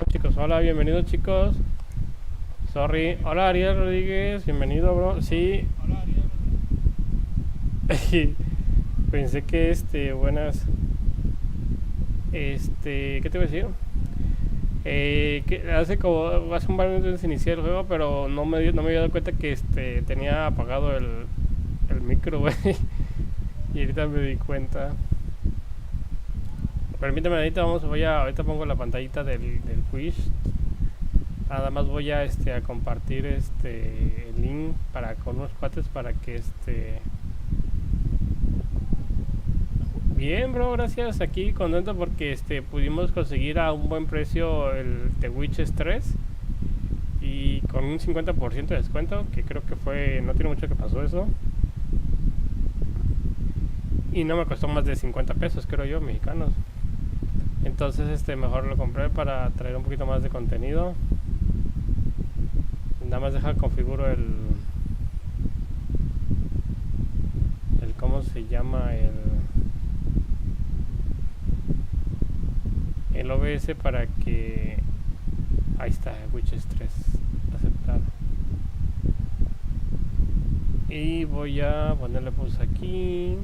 Chicos, hola, bienvenidos chicos. Sorry, hola Ariel Rodríguez, bienvenido bro. Sí, hola Ariel. Pensé que buenas. ¿Qué te voy a decir? Que hace un par de minutos inicié el juego, pero no me había dado cuenta que tenía apagado el micro, güey. Y ahorita me di cuenta. Permíteme, ahorita pongo la pantallita del quiz. Nada más voy a compartir el link con unos cuates para que bien, bro, gracias. Aquí contento porque pudimos conseguir a un buen precio el The Witcher 3 y con un 50% de descuento, que creo que no tiene mucho que pasó eso. Y no me costó más de 50 pesos, creo yo, mexicanos. Entonces mejor lo compré para traer un poquito más de contenido. Nada más configuro el ¿cómo se llama? El OBS para que... Ahí está, Witcher 3 aceptado. Y voy a ponerle pause aquí.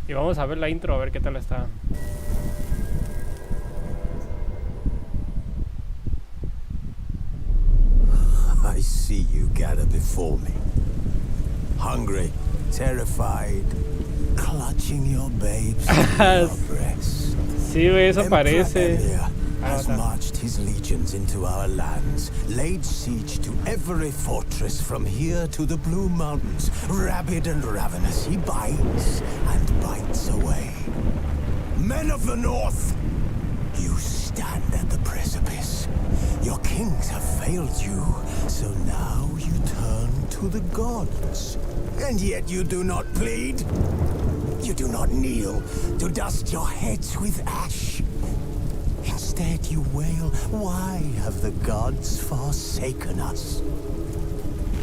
Y vamos a ver la intro, a ver qué tal está. I see you gather before me. Hungry, terrified, clutching your babes to your breast. Sí, güey, eso parece. Has marched his legions into our lands, laid siege to every fortress from here to the Blue Mountains. Rabid and ravenous, he bites and bites away. Men of the North, you stand at the precipice. Your kings have failed you, so now you turn to the gods. And yet you do not plead. You do not kneel to dust your heads with ash. Instead you wail, why have the gods forsaken us?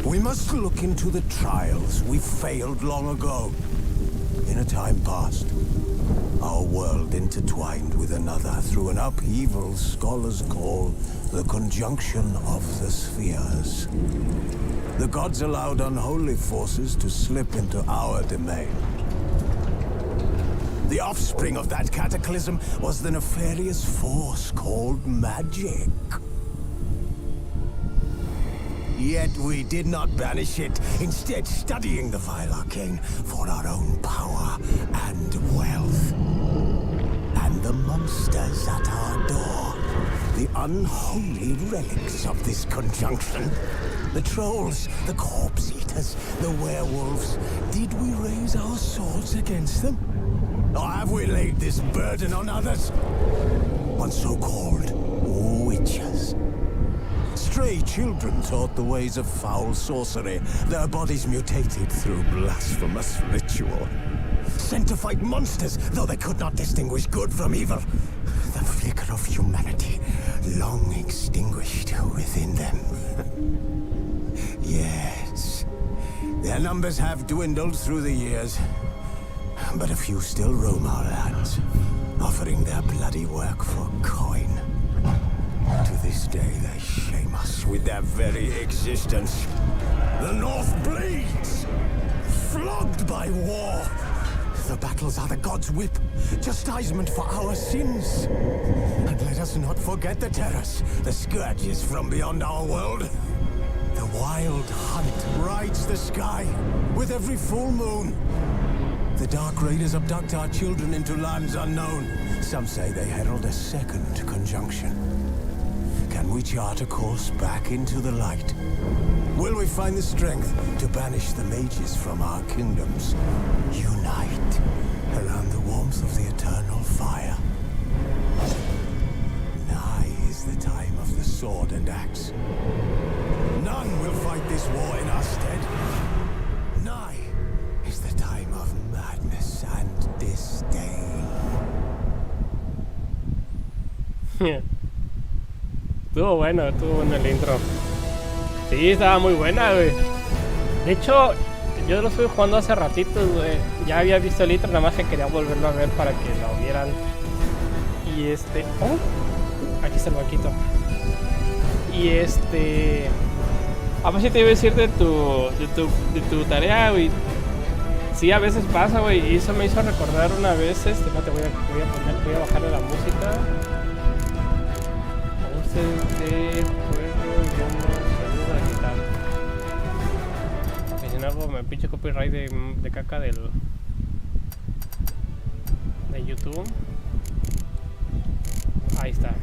We must look into the trials we failed long ago. In a time past, our world intertwined with another through an upheaval scholars call the conjunction of the spheres. The gods allowed unholy forces to slip into our domain. The offspring of that cataclysm was the nefarious force called magic. Yet we did not banish it, instead studying the vile arcane for our own power and wealth. And the monsters at our door, the unholy relics of this conjunction. The trolls, the corpse eaters, the werewolves. Did we raise our swords against them? Or have we laid this burden on others? On so-called witches. Stray children taught the ways of foul sorcery, their bodies mutated through blasphemous ritual. Sent to fight monsters, though they could not distinguish good from evil. The flicker of humanity, long extinguished within them. Yes, their numbers have dwindled through the years. But a few still roam our lands, offering their bloody work for coin. To this day, they shame us with their very existence. The North bleeds, flogged by war. The battles are the gods' whip, chastisement for our sins. And let us not forget the terrors, the scourges from beyond our world. The wild hunt rides the sky with every full moon. The Dark Raiders abduct our children into lands unknown. Some say they herald a second conjunction. Can we chart a course back into the light? Will we find the strength to banish the mages from our kingdoms? Unite around the warmth of the eternal fire. Nigh is the time of the sword and axe. None will fight this war in our stead. Nigh is the time of madness and disdain. Estuvo bueno el intro. Sí, estaba muy buena, güey. De hecho, yo lo estuve jugando hace ratitos, güey. Ya había visto el intro, nada más que quería volverlo a ver para que lo vieran. Y oh, Aquí está el banquito. Y pues sí te iba a decir de tu tarea, güey. Sí, a veces pasa, güey. Y eso me hizo recordar una vez, espérate, voy a bajarle la música. Voces de juego, idiomas, sonido de la guitarra. Que si no hago me pinche copyright de caca de YouTube. Ahí está.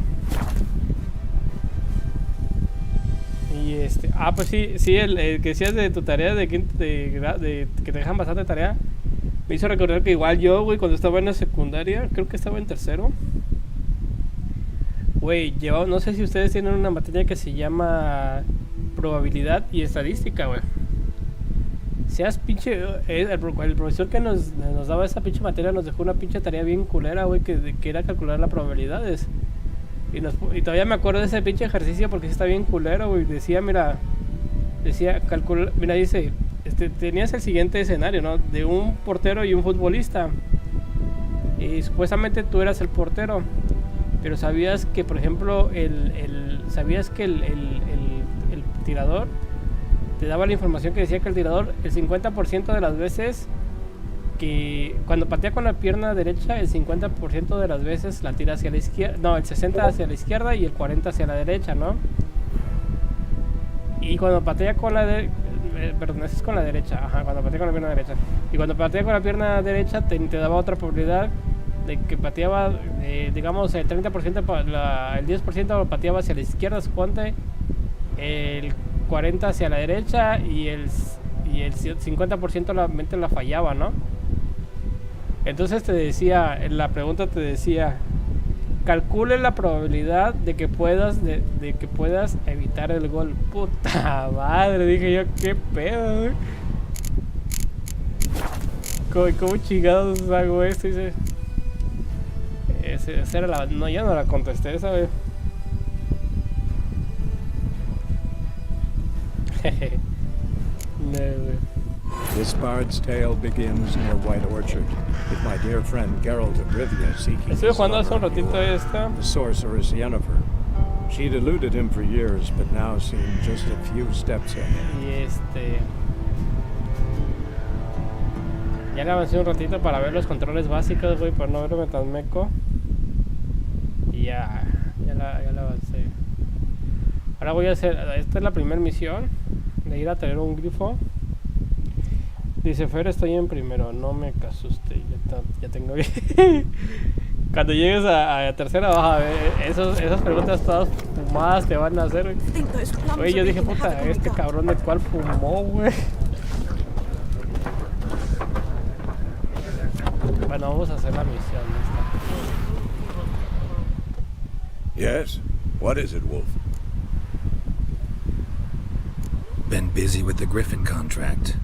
Y pues sí, el que decías de tu tarea de que te dejan bastante tarea, me hizo recordar que igual yo, güey, cuando estaba en la secundaria, creo que estaba en tercero, güey, no sé si ustedes tienen una materia que se llama probabilidad y estadística, güey. Seas pinche, el profesor que nos daba esa pinche materia nos dejó una pinche tarea bien culera, güey, que era calcular las probabilidades. Y todavía me acuerdo de ese pinche ejercicio porque está bien culero, güey. Decía, dice, tenías el siguiente escenario, ¿no? De un portero y un futbolista. Y supuestamente tú eras el portero. Pero sabías que, por ejemplo, sabías que el tirador te daba la información que decía que el tirador, el 50% de las veces que cuando patea con la pierna derecha, el 50% de las veces la tira hacia la izquierda, no, el 60% hacia la izquierda y el 40% hacia la derecha, ¿no? Y cuando patea con perdón, eso es con la derecha, cuando patea con la pierna derecha. Y cuando patea con la pierna derecha te daba otra probabilidad de que pateaba, digamos, el 30%, el 10% pateaba hacia la izquierda, suponte, el 40% hacia la derecha y el 50% la mente la fallaba, ¿no? Entonces la pregunta te decía, calcule la probabilidad de que puedas evitar el gol. Puta madre, dije yo, qué pedo, güey. ¿Cómo chingados hago esto? Dice, esa era no, ya no la contesté, ¿sabes? No, güey. This bard's tale begins near White Orchard, with my dear friend Geralt of Rivia seeking Estuve his jugando hace un lover, ratito the sorceress Yennefer. She'd eluded him for years, but now seemed just a few steps ahead. Y ya le avancé un ratito para ver los controles básicos, güey, para no verme tan meco. Y ya la avancé. Ahora voy a hacer, esta es la primera misión, de ir a traer un grifo. Dice Fer, estoy en primero, no me asuste, ya tengo bien. Cuando llegues a tercera vas a ver, esas preguntas todas fumadas te van a hacer. Güey, yo dije, puta, este cabrón de cuál fumó, güey. Bueno, vamos a hacer la misión esta. Yes? What is it, Wolf? Been busy with the Griffin contract.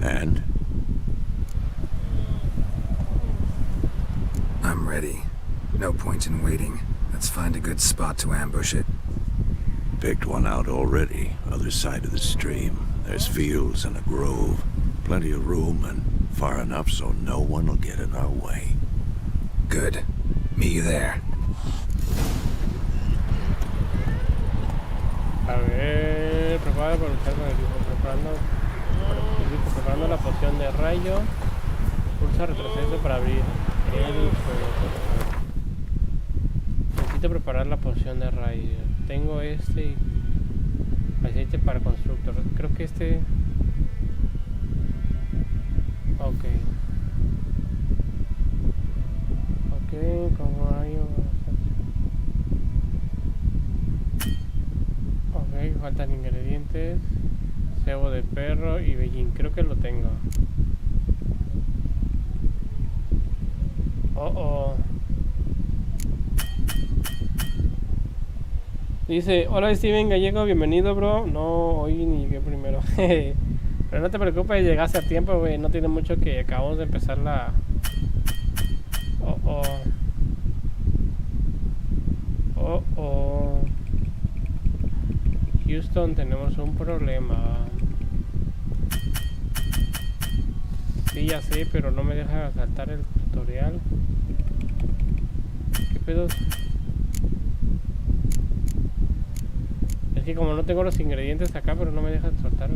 And? I'm ready. No point in waiting. Let's find a good spot to ambush it. Picked one out already. Other side of the stream. There's fields and a grove. Plenty of room and far enough so no one will get in our way. Good. Meet you there. A ver, prepara para luchar con el grifo, preparando la poción de rayo. Pulsa retroceso para abrir el fuego. Necesito preparar la poción de rayo. Tengo aceite para constructor. Creo que ok, como rayo. Ok, faltan ingredientes. Cebo de perro y bellín, creo que lo tengo. Dice, hola Steven Gallego, bienvenido, bro. No, hoy ni llegué primero. Pero no te preocupes, llegaste a tiempo, güey. No tiene mucho que acabamos de empezar la... Houston, tenemos un problema. Sí, ya sé, pero no me deja saltar el tutorial. ¿Qué pedo? Es que como no tengo los ingredientes acá, pero no me deja soltar.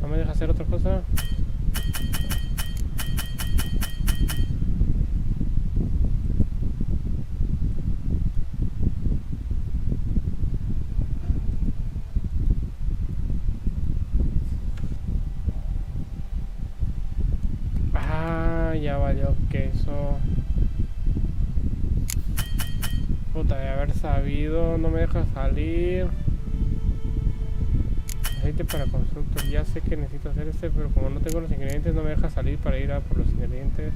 No me deja hacer otra cosa. Ya valió queso. Puta, de haber sabido, no me deja salir. Aceite para constructor, ya sé que necesito hacer este, pero como no tengo los ingredientes no me deja salir para ir a por los ingredientes.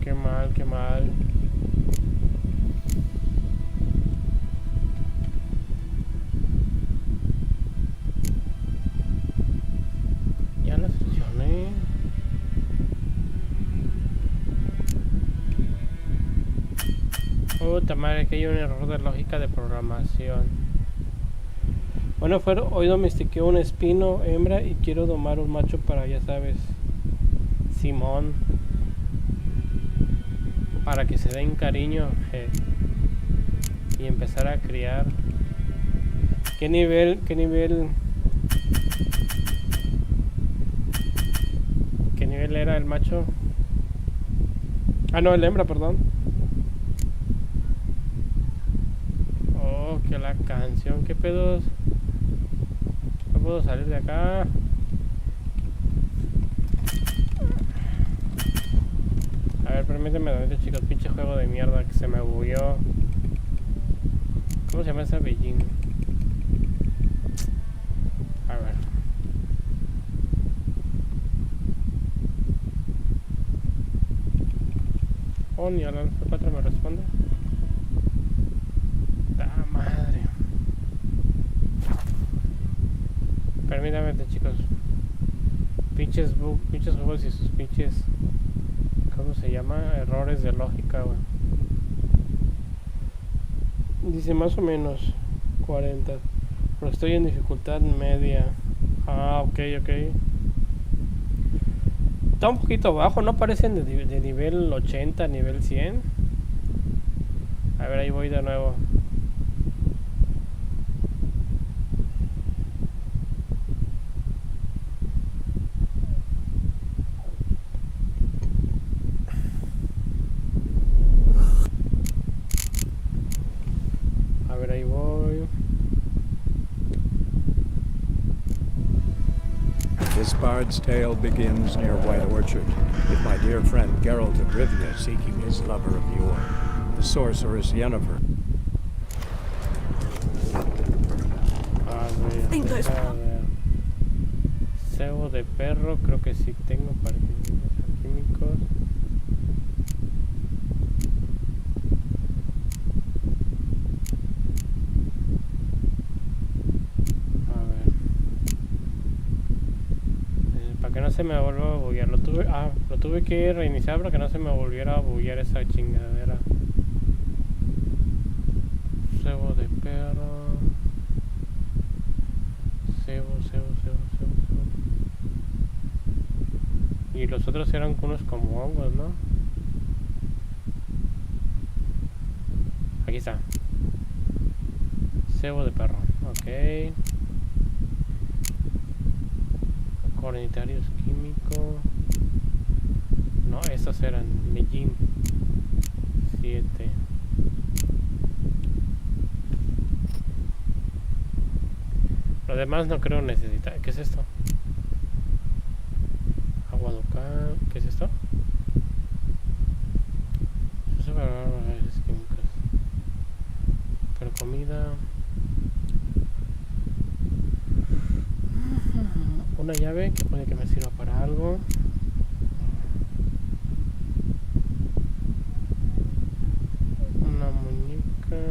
Qué mal, qué mal. Puta madre, que hay un error de lógica de programación. Bueno, hoy domestiqué un espino hembra y quiero domar un macho para, ya sabes, Simón, para que se den cariño y empezar a criar. ¿Qué nivel era el macho? Ah, no, el hembra, perdón. Que la canción, qué pedos. No puedo salir de acá. A ver, permíteme donde, chicos, pinche juego de mierda que se me bugueó. ¿Cómo se llama esa bellín? A ver. Oh, ni a la 4 me responde. Madre. Permítame, chicos. Pinches juegos y sus pinches, ¿cómo se llama? Errores de lógica, güey. Dice más o menos 40. Pero estoy en dificultad media. Ah, ok. Está un poquito bajo, no parecen de nivel 80, nivel 100. A ver, ahí voy de nuevo. This bard's tale begins near White Orchard, with my dear friend Geralt of Rivia seeking his lover of yore, the sorceress Yennefer. Cebo de perro, creo que sí tengo para químicos. Que no se me vuelva a buguear. Lo tuve que reiniciar para que no se me volviera a buguear esa chingadera. Cebo de perro. Cebo. Y los otros eran unos como hongos, ¿no? Aquí está. Cebo de perro. Ok. Comunitarios químicos. No, estos eran Medellín 7. Lo demás no creo necesitar. ¿Qué es esto? Agua local. ¿Qué es esto? Eso para varios químicos. Pero comida. Una llave que puede que me sirva para algo. Una muñeca.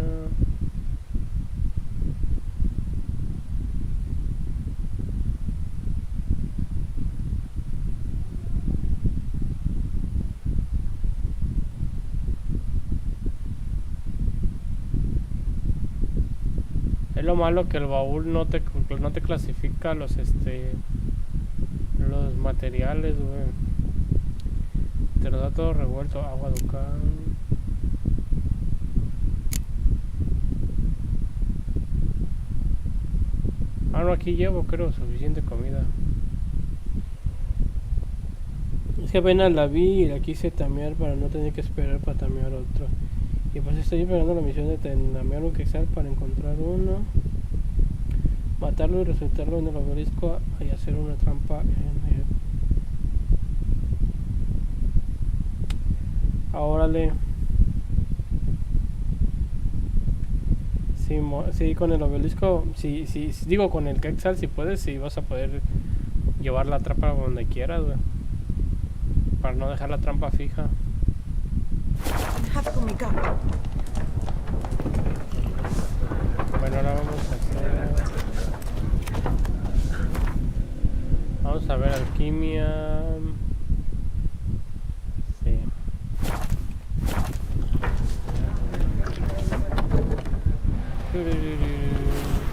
Es lo malo que el baúl no te clasifica los Los materiales, güey. Te lo da todo revuelto. Agua ducal. Ah, no, aquí llevo, creo, suficiente comida. Es que apenas la vi y la quise tamear para no tener que esperar para tamear otro. Y pues estoy esperando la misión de tamear un quexal para encontrar uno, matarlo y resucitarlo en el obelisco y hacer una trampa en él. Órale. Sí, con el obelisco, sí, digo con el quexal, si puedes, sí vas a poder llevar la trampa donde quieras, güey. Para no dejar la trampa fija. Bueno, ahora vamos a ver alquimia. Sí.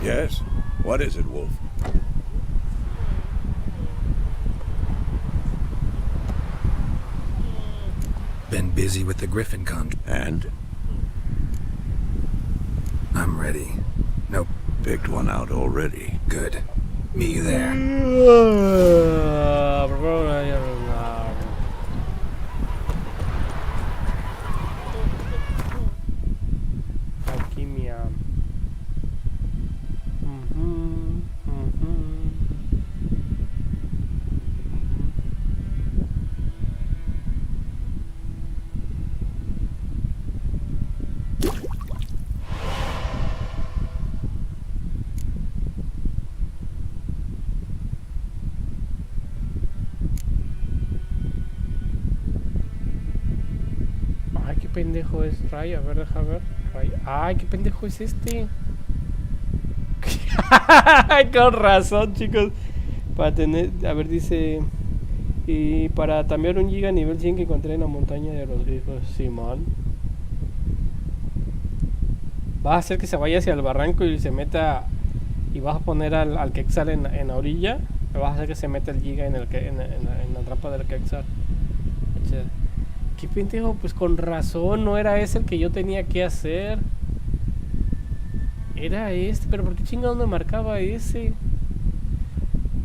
Yes? What is it, Wolf? Been busy with the Griffin contract. And? I'm ready. Nope. Picked one out already. Good. Meet you there. Alquimia. Ay, qué pendejo es Ray. A ver, deja ver. Ray. Ay, qué pendejo es este. Con razón, chicos. Para tener, a ver, dice. Y para tamear un giga nivel 100 que encontré en la montaña de los grifos. Simón. Va a hacer que se vaya hacia el barranco y se meta. Y vas a poner al quexal en la orilla. Vas a hacer que se meta el giga en la trampa del quexal. ¿Qué pendejo? Pues con razón, no era ese el que yo tenía que hacer. Era este, pero ¿por qué chingados me marcaba ese?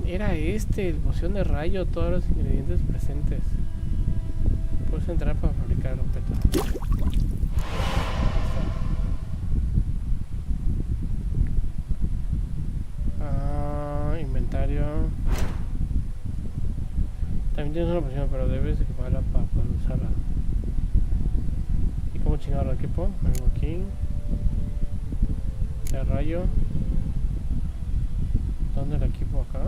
Era este, el poción de rayo, todos los ingredientes presentes. Puedes entrar para fabricar los pétalos. Inventario. También tienes una poción, pero debes equiparla para poder usarla. ¿Y cómo chingar el equipo? Vengo aquí. De rayo. ¿Dónde el equipo? Acá.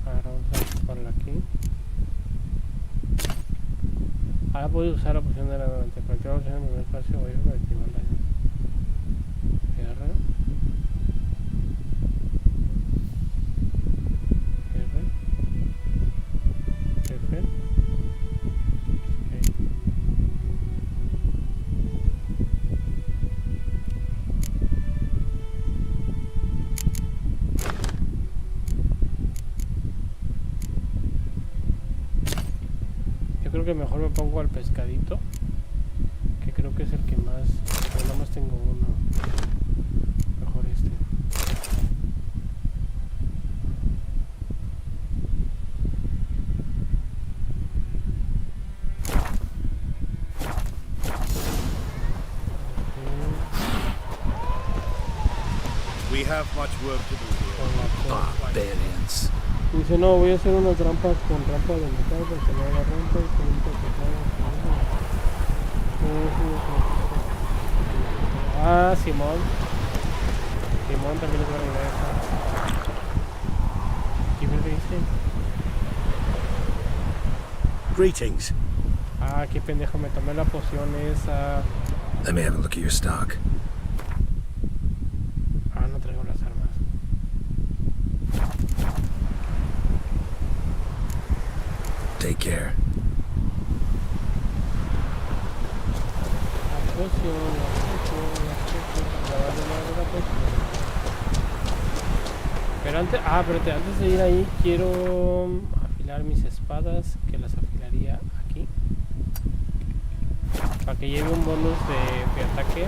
Ahora vamos a equiparla aquí. Ahora puedo usar la poción de la delante. Para activar la poción en el primer espacio voy a activarla. R. F. Okay. Yo creo que mejor me pongo al pescadito, que creo que es el que más, pero nada más tengo uno. Mejor este. We have much work to do here. Barbarians. Dice, no, voy a hacer una trampa con rampa de metal para que no haga rampa y con un teclado. Ah, Simón. Simón también es buena idea esa. ¿Qué me dice? Greetings. Ah, qué pendejo, me tomé la poción esa. Let me have a look at your stock. Ah, no traigo las armas. Take care. La poción, la poción, la poción. La poción. Pero antes, espérate, antes de ir ahí quiero afilar mis espadas, que las afilaría aquí. Para que lleve un bonus de ataque.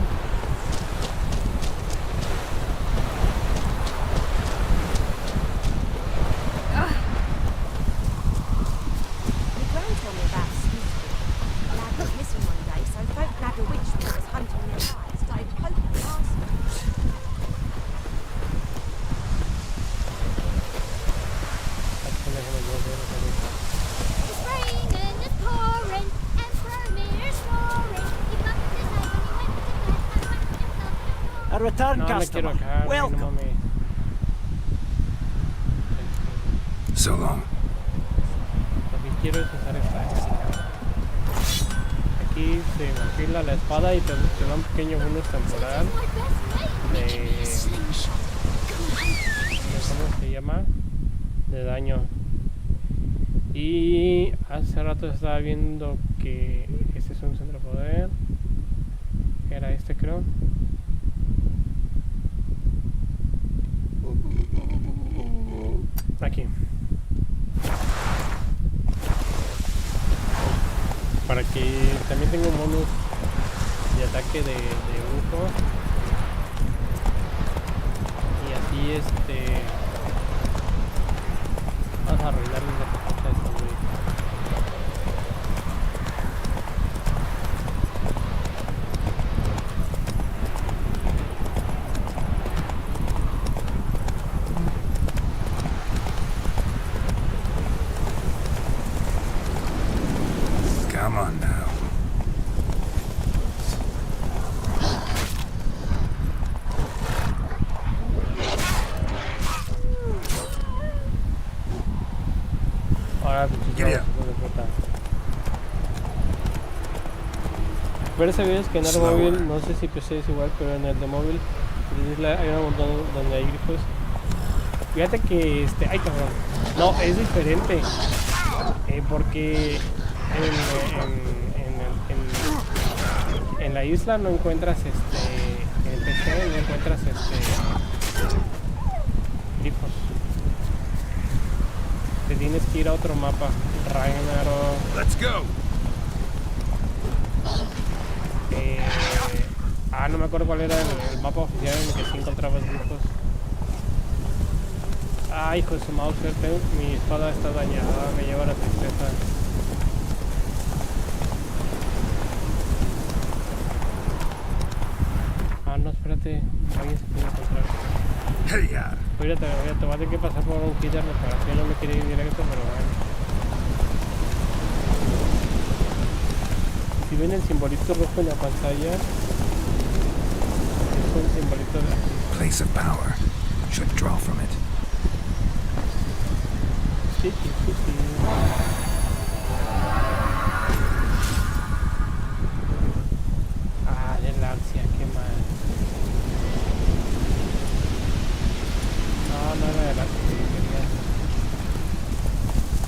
A return No, me quiero customer. acá, no Welcome. mames. So long. Lo que quiero es usar esta. Aquí se afila la espada y te da un pequeño bonus temporal de ¿cómo se llama? De daño. Y hace rato estaba viendo que este es un centro de poder. Que era este, creo. Aquí. Para que también tenga un bonus de ataque de brujo. Y así vamos a arreglarle la cajita esta, güey. Come on now. Ahora Giddy up. Pero sabías que en el Slower. móvil, no sé si PC es igual, pero en el de móvil hay un montón donde hay grifos. Fíjate que ay cabrón, no, es diferente, porque en la isla no encuentras en el PC no encuentras grifos. Te tienes que ir a otro mapa, Ragnarok. Let's go. No me acuerdo cuál era el mapa oficial en el que sí encontrabas grifos. Hijo de su mouse, mi espada está dañada, me lleva la tristeza. No, espérate, alguien se puede encontrar. Hey, ya. Ahorita te voy a tener que pasar por un kit de reparación, no me quería ir directo, pero bueno. Si ven el simbolito rojo en la pantalla, es un simbolito de... Place of power. Should draw from it. Sí. De la ansia, qué mal. No era de la ansia que quería.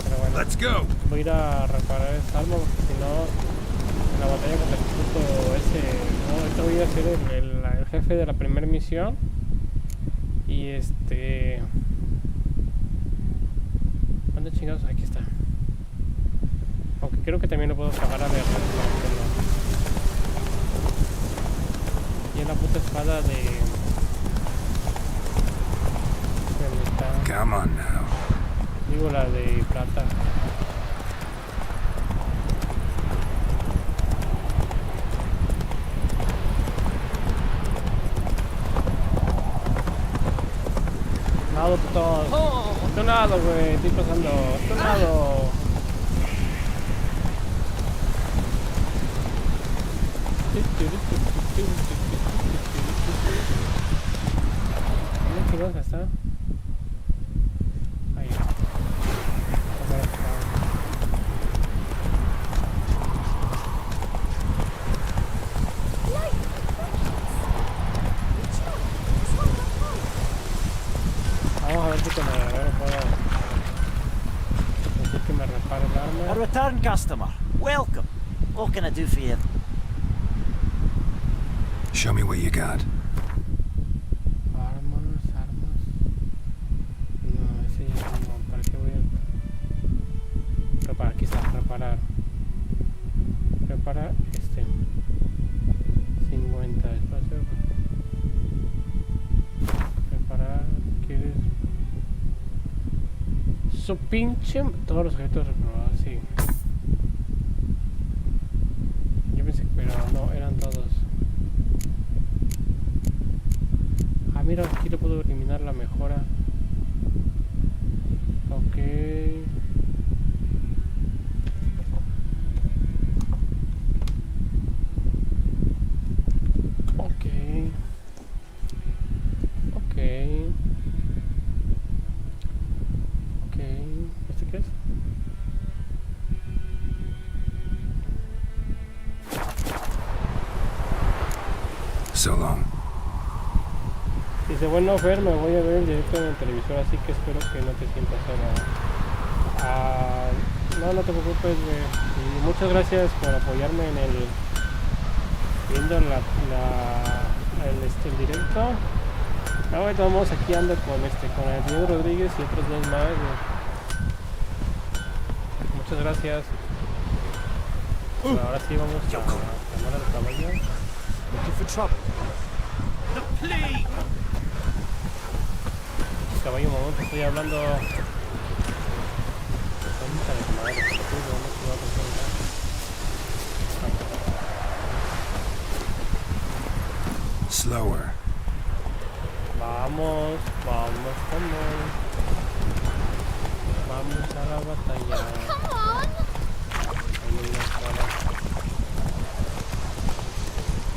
Pero bueno, Let's go. voy a ir a reparar esta arma porque si no, en la batalla contra el puto ese, no, ahorita voy a ser el jefe de la primera misión. Y ¿dónde chingados? Aquí está. Aunque creo que también lo puedo pagar a ver. Y en la puta espada de... Come on now. Digo la de plata. Tunado, puto. Tunado, güey. Estoy pasando. Tunado. ¿Dónde chingados está? Ahí. Vamos a ver si con el herrero puedo decir que me repare el A arma. return customer. Welcome. What can I do for you? Show me what you got. Armas. Su pinche... Todos los objetos reprobados, sí. Yo pensé que... Pero no, eran todos. Ah, mira, aquí le puedo eliminar la mejora. Ok. Ok. Ok. Ok. ¿Este qué es? So long. Dice, bueno, Fer, me voy a ver el directo en el televisor, así que espero que no te sientas sola. No, no te preocupes, güey. Y muchas gracias por apoyarme en el... Viendo el directo. Ahora vamos aquí ando con el señor Rodríguez y otros dos más, güey. Muchas gracias. Pero ahora sí vamos a llamar al caballo. Caballo, mamón, te estoy hablando. Slower. Vamos, vamos, vamos. Vamos a la batalla.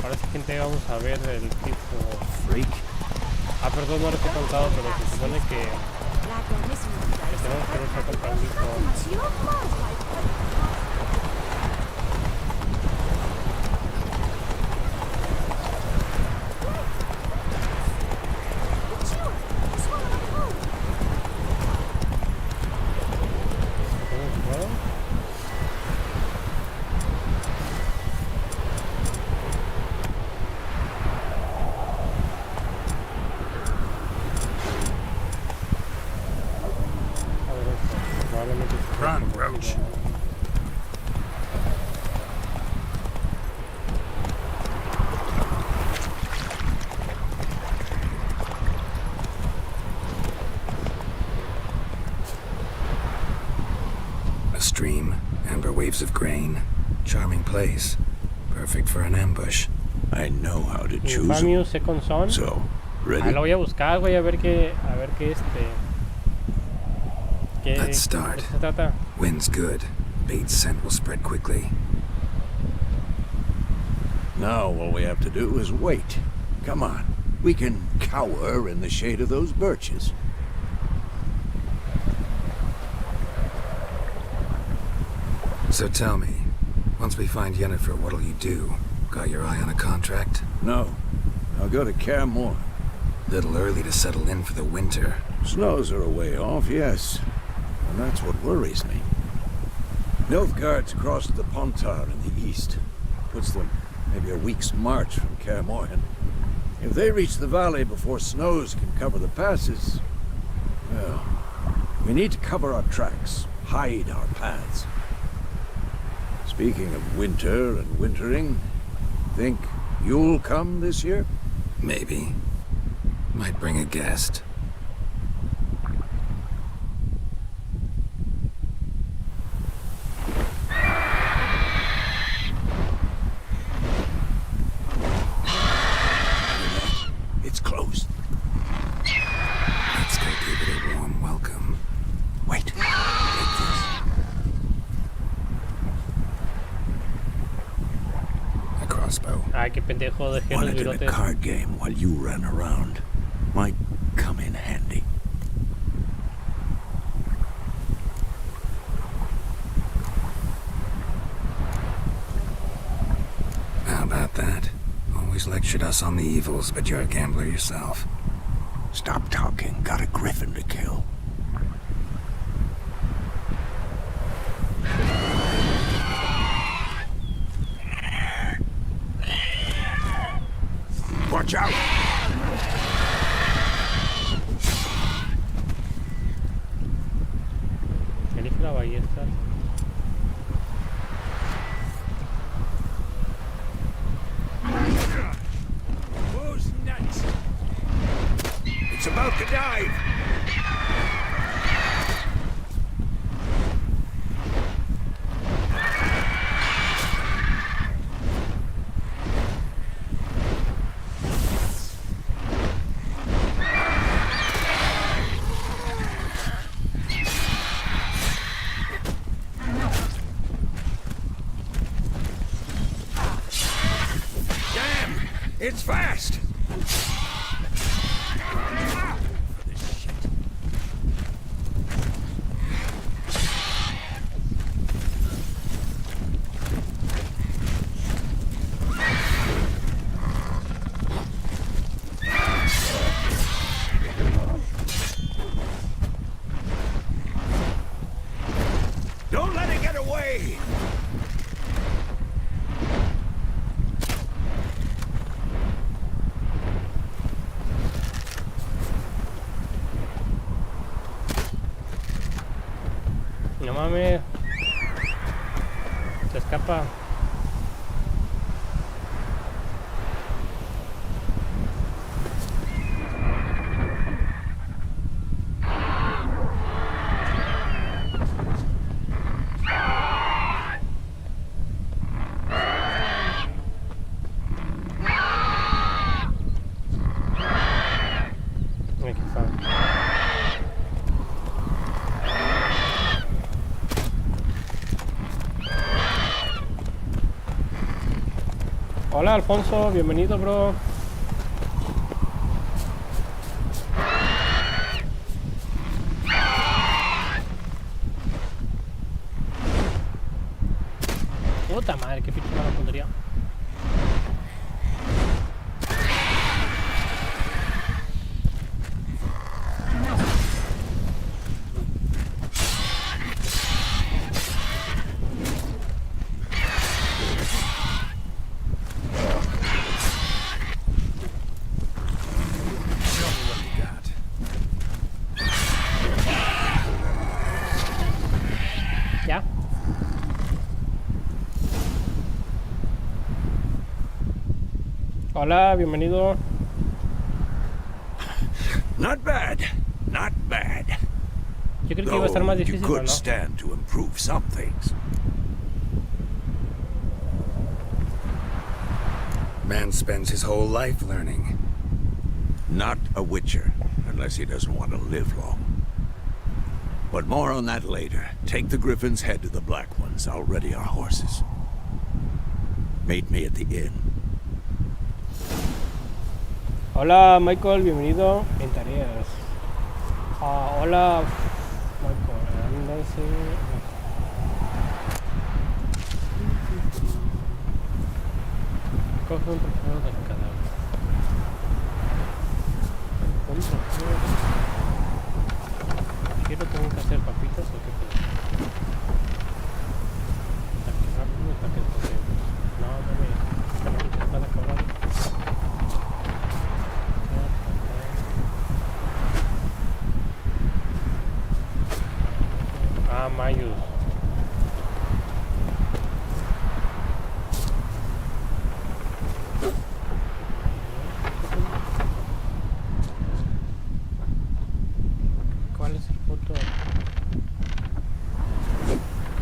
Ahora sí, gente, vamos a ver el tipo freak. Ah, perdón, no lo he contado, pero se supone que tenemos que estar contra un hijo. Run, Roach. A stream, amber waves of grain. Charming place. Perfect for an ambush. I know how to choose 'em. Infamous Second Son. So, ready? Ah, lo voy a buscar, güey, a ver qué Let's start. ¿de qué se trata? Wind's good. Bait's scent will spread quickly. Now all we have to do is wait. Come on. We can cower in the shade of those birches. So tell me, once we find Yennefer, what'll you do? Got your eye on a contract? No. I'll go to Kaer. Little early to settle in for the winter. Snows are a way off, yes. And that's what worries me. Nilfgaard's across the Pontar in the east. Puts them maybe a week's march from Kaer. If they reach the valley before snows can cover the passes, well, we need to cover our tracks, hide our paths. Speaking of winter and wintering, think you'll come this year? Maybe. Might bring a guest. It's closed. Let's go give it a warm welcome. Wait. Take this. A crossbow. Ay, qué pendejo, dejé Won los it in a virotes. card game while you ran around. Might come in handy. How about that? Always lectured us on the evils, but you're a gambler yourself. Stop talking. Got a griffin to kill. Watch out! Elige la ballesta. Who's nuts? It's about to dive. It's fast! Don't let it get away! No mames. Se escapa. Aquí está. Hola Alfonso, bienvenido bro. Puta madre, qué pinche mala puntería. ¿Ya? Hola, bienvenido. Not bad. Not bad. Yo creo que iba a estar más Though you difícil, could ¿no? stand to improve some things. Man spends his whole life learning. Not a witcher, unless he doesn't want to live long. But more on that later. Take the Griffin's head to the Black Ones. I'll ready our horses. Meet me at the inn. Hola Michael, bienvenido en tareas. Hola Michael, coge un trofeo del cadáver. Un trofeo. ¿Qué lo tengo que hacer, papitas o qué puedo? Ataque rápido, ataque potente. No, no me nada cabrón. Ah, Mayus. ¿Cuál es el puto?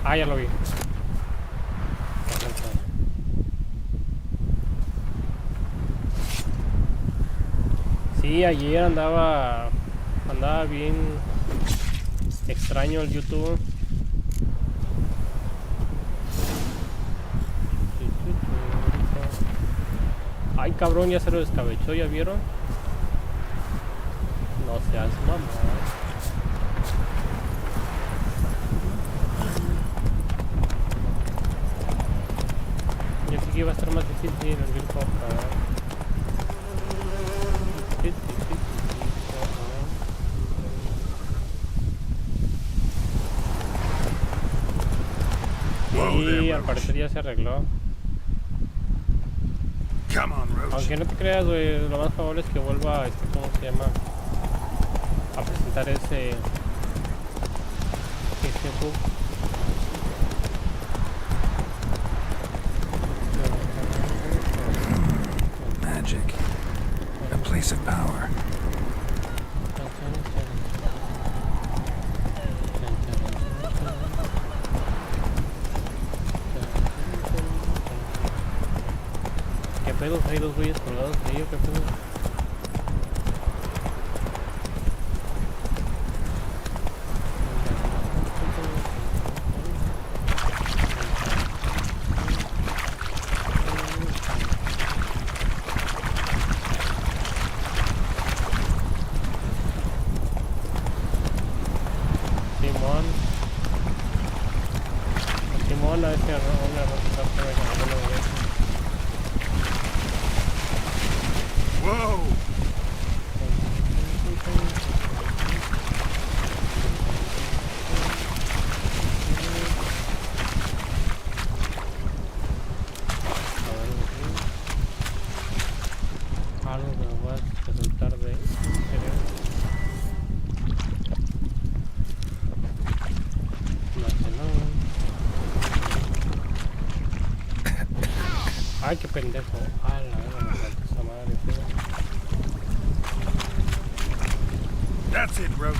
Ah, ya lo vi. Sí, ayer andaba bien extraño el YouTube. Ay, cabrón, ya se lo descabechó, ¿ya vieron? No seas mamá. Yo sí que iba a estar más difícil el grupo. Sí, al parecer ya se arregló. Aunque no te creas, güey, lo más probable es que vuelva, ¿cómo se llama? A presentar ese bug. Magic. A place of power. ¿Qué pedos? Hay dos güeyes colgados de ello, ¿qué pedo? Simón. Simón, a ver si una resultante de alguna vez. Whoa! Algo que me va a resultar de interés. No sé, no. Ay, qué pendejo. Ah, la verdad, me falta esa madre, tío. That's it, Roach.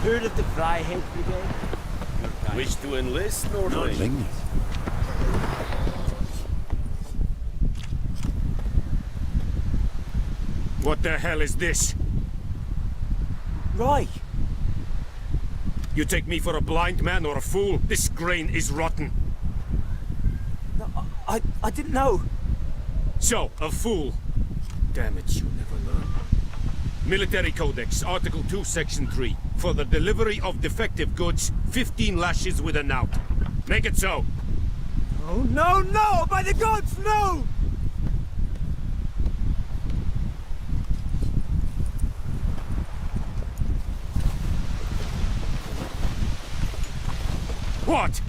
Heard of the Fryhead Brigade? Wish to enlist, Nordling? What the hell is this? Right. You take me for a blind man or a fool? This grain is rotten. No, I didn't know. So, a fool. Damn it, you never learn. Military Codex, Article 2, Section 3. For the delivery of defective goods, 15 lashes with a knout. Make it so. Oh, no, no! By the gods, no! What?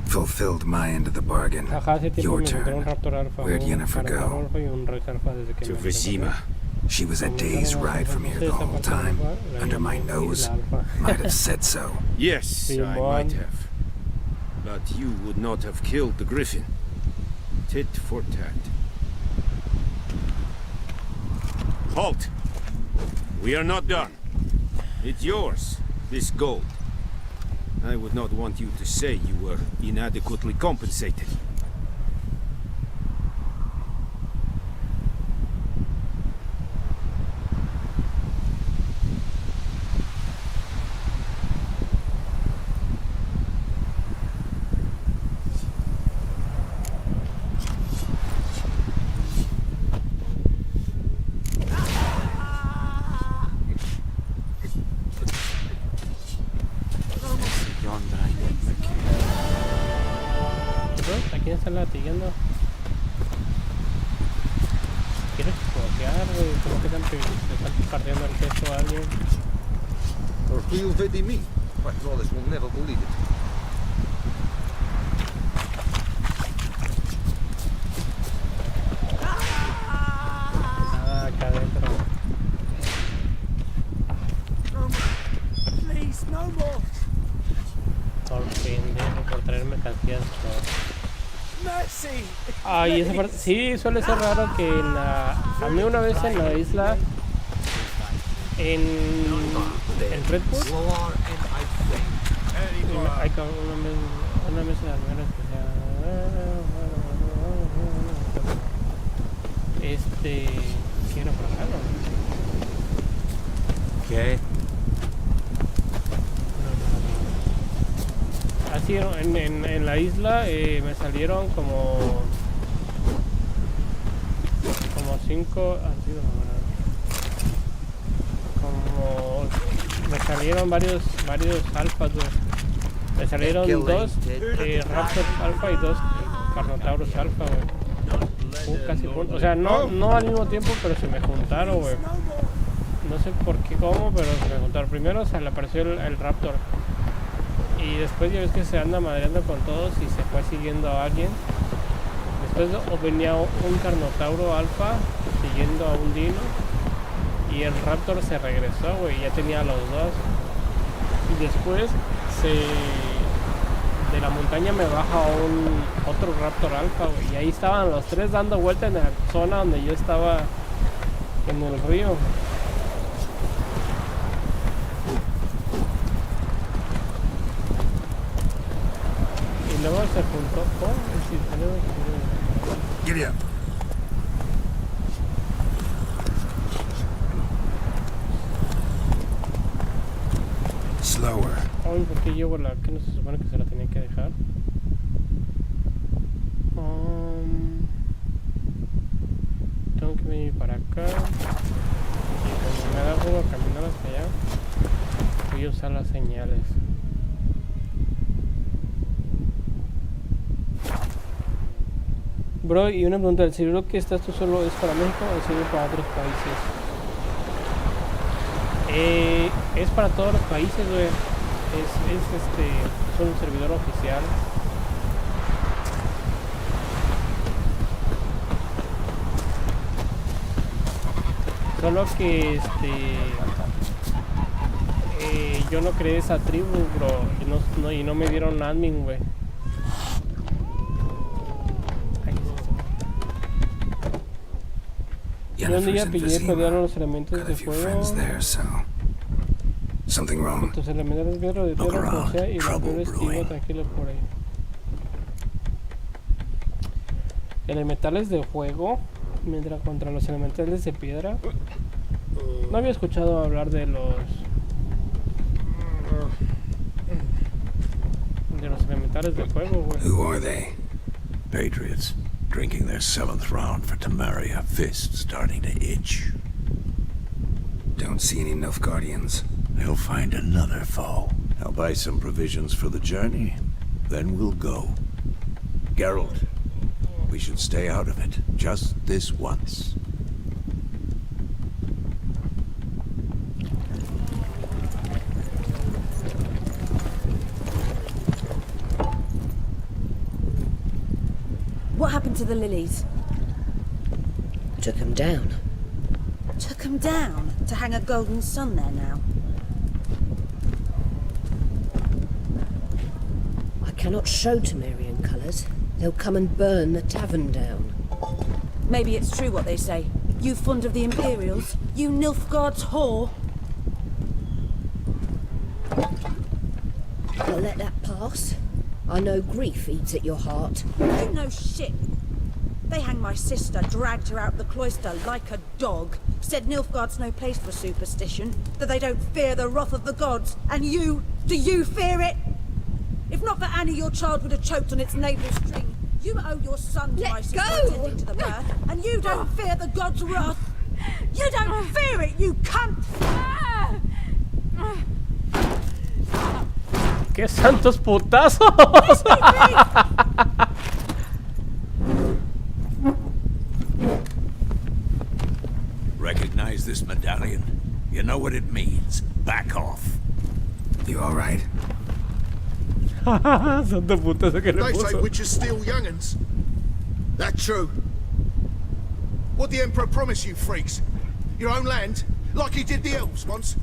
Fulfilled my end of the bargain. Ajá, hace tiempo Your me encontré un turn. raptor alfa, Where'd un Yennefer carnal go? alfa y un rex alfa desde que To me Vizima. She was a day's ride from here the whole time. Under my nose. Might have said so. Yes, I Simon. might have. But you would not have killed the griffin. Tit for tat. Halt! We are not done. It's yours, this gold. I would not want you to say you were inadequately compensated. ¿A quién está latigueando? ¿Quieres cojear, güey? ¿Cómo que te están partiendo el queso a alguien? Or who'll vidi me? But Wallace will never believe it. Ah, acá adentro. Please, no more! Por pendejo, por traer mercancías. Mercy! Ay, esa parte, sí, suele ser raro que en la... A mí una vez en la isla, en Red Bull, hay una mesa de almera especial. Quiero por acá, ¿no? ¿Qué? Así en la isla me salieron como 5, como me salieron varios alfas, güey. Me salieron 2 raptors alfa y 2 carnotaurus alfa, güey. Casi o sea, no al mismo tiempo, pero se me juntaron, güey. No sé por qué, cómo, pero se me juntaron. Primero se le apareció el raptor. Y después ya ves que se anda madreando con todos y se fue siguiendo a alguien. Después venía un carnotauro alfa siguiendo a un dino. Y el raptor se regresó, güey, ya tenía a los dos. Y después de la montaña me baja otro raptor alfa, güey. Y ahí estaban los tres dando vuelta en la zona donde yo estaba en el río. Y luego se juntó con el sistema. Giddy up. Slower. Ay, ¿por qué llevo la que no se supone que se la tenía que dejar? Tengo que venir para acá. Y cuando me da algo caminar hasta allá, voy a usar las señales. Bro, y una pregunta, ¿el seguro que estás tú solo es para México o sirve para otros países? Es para todos los países, güey. Es un servidor oficial. Solo que yo no creé esa tribu, bro, y no me dieron admin, güey. Yo un día pillé pelearon los elementos de fuego. Tus elementales de tierra, como sea, y los peores sigo tranquilo por ahí. Elementales de fuego, mientras contra los elementales de piedra. No había escuchado hablar de los elementales de fuego, güey. Who are they? Patriots, drinking their 7th round for Tamaria, fist starting to itch. Don't see any Nilfgaardians. They'll find another foe. I'll buy some provisions for the journey, then we'll go. Geralt, we should stay out of it, just this once. What happened to the lilies? Took him down. Took them down to hang a golden sun there now. I cannot show Temerian colours. They'll come and burn the tavern down. Maybe it's true what they say. You fond of the Imperials? You Nilfgaard's whore? I'll let that pass. I know grief eats at your heart. You know shit. They hanged my sister, dragged her out the cloister like a dog. Said Nilfgaard's no place for superstition, that they don't fear the wrath of the gods. And you, do you fear it? If not for Annie, your child would have choked on its navel string. You owe your son to my sister attending to the birth, and you don't fear the gods' wrath. You don't fear it, you cunt! ¡Qué santos putazos! Recognize this medallion? You know what it means. Back off. You alright? Santo putazo que le They say puso. witches steal young'uns. That true? What the Emperor promise you, freaks? Your own land? Like he did the elves once?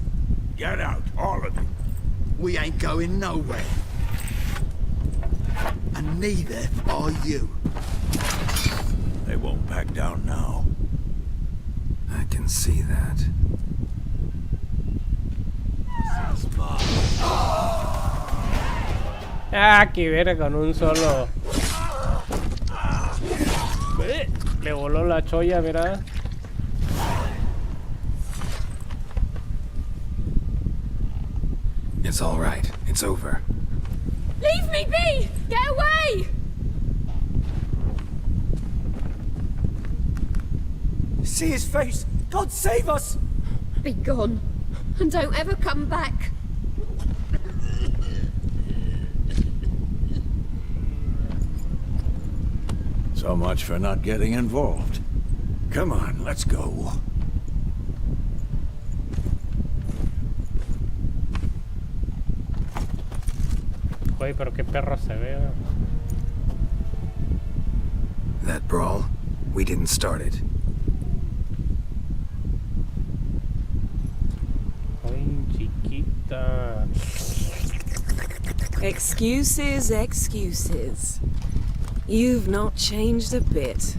Get out, all of you. We ain't going nowhere. And neither are you. They won't back down now. I can see that. Ah, que verga con un solo. Le voló la cholla, ¿verdad? It's all right. It's over. Leave me be! Get away! See his face! God save us! Be gone, and don't ever come back. So much for not getting involved. Come on, let's go. Güey, pero qué perro se ve. That brawl, we didn't start it. Ay, chiquita. Excuses, excuses. You've not changed a bit.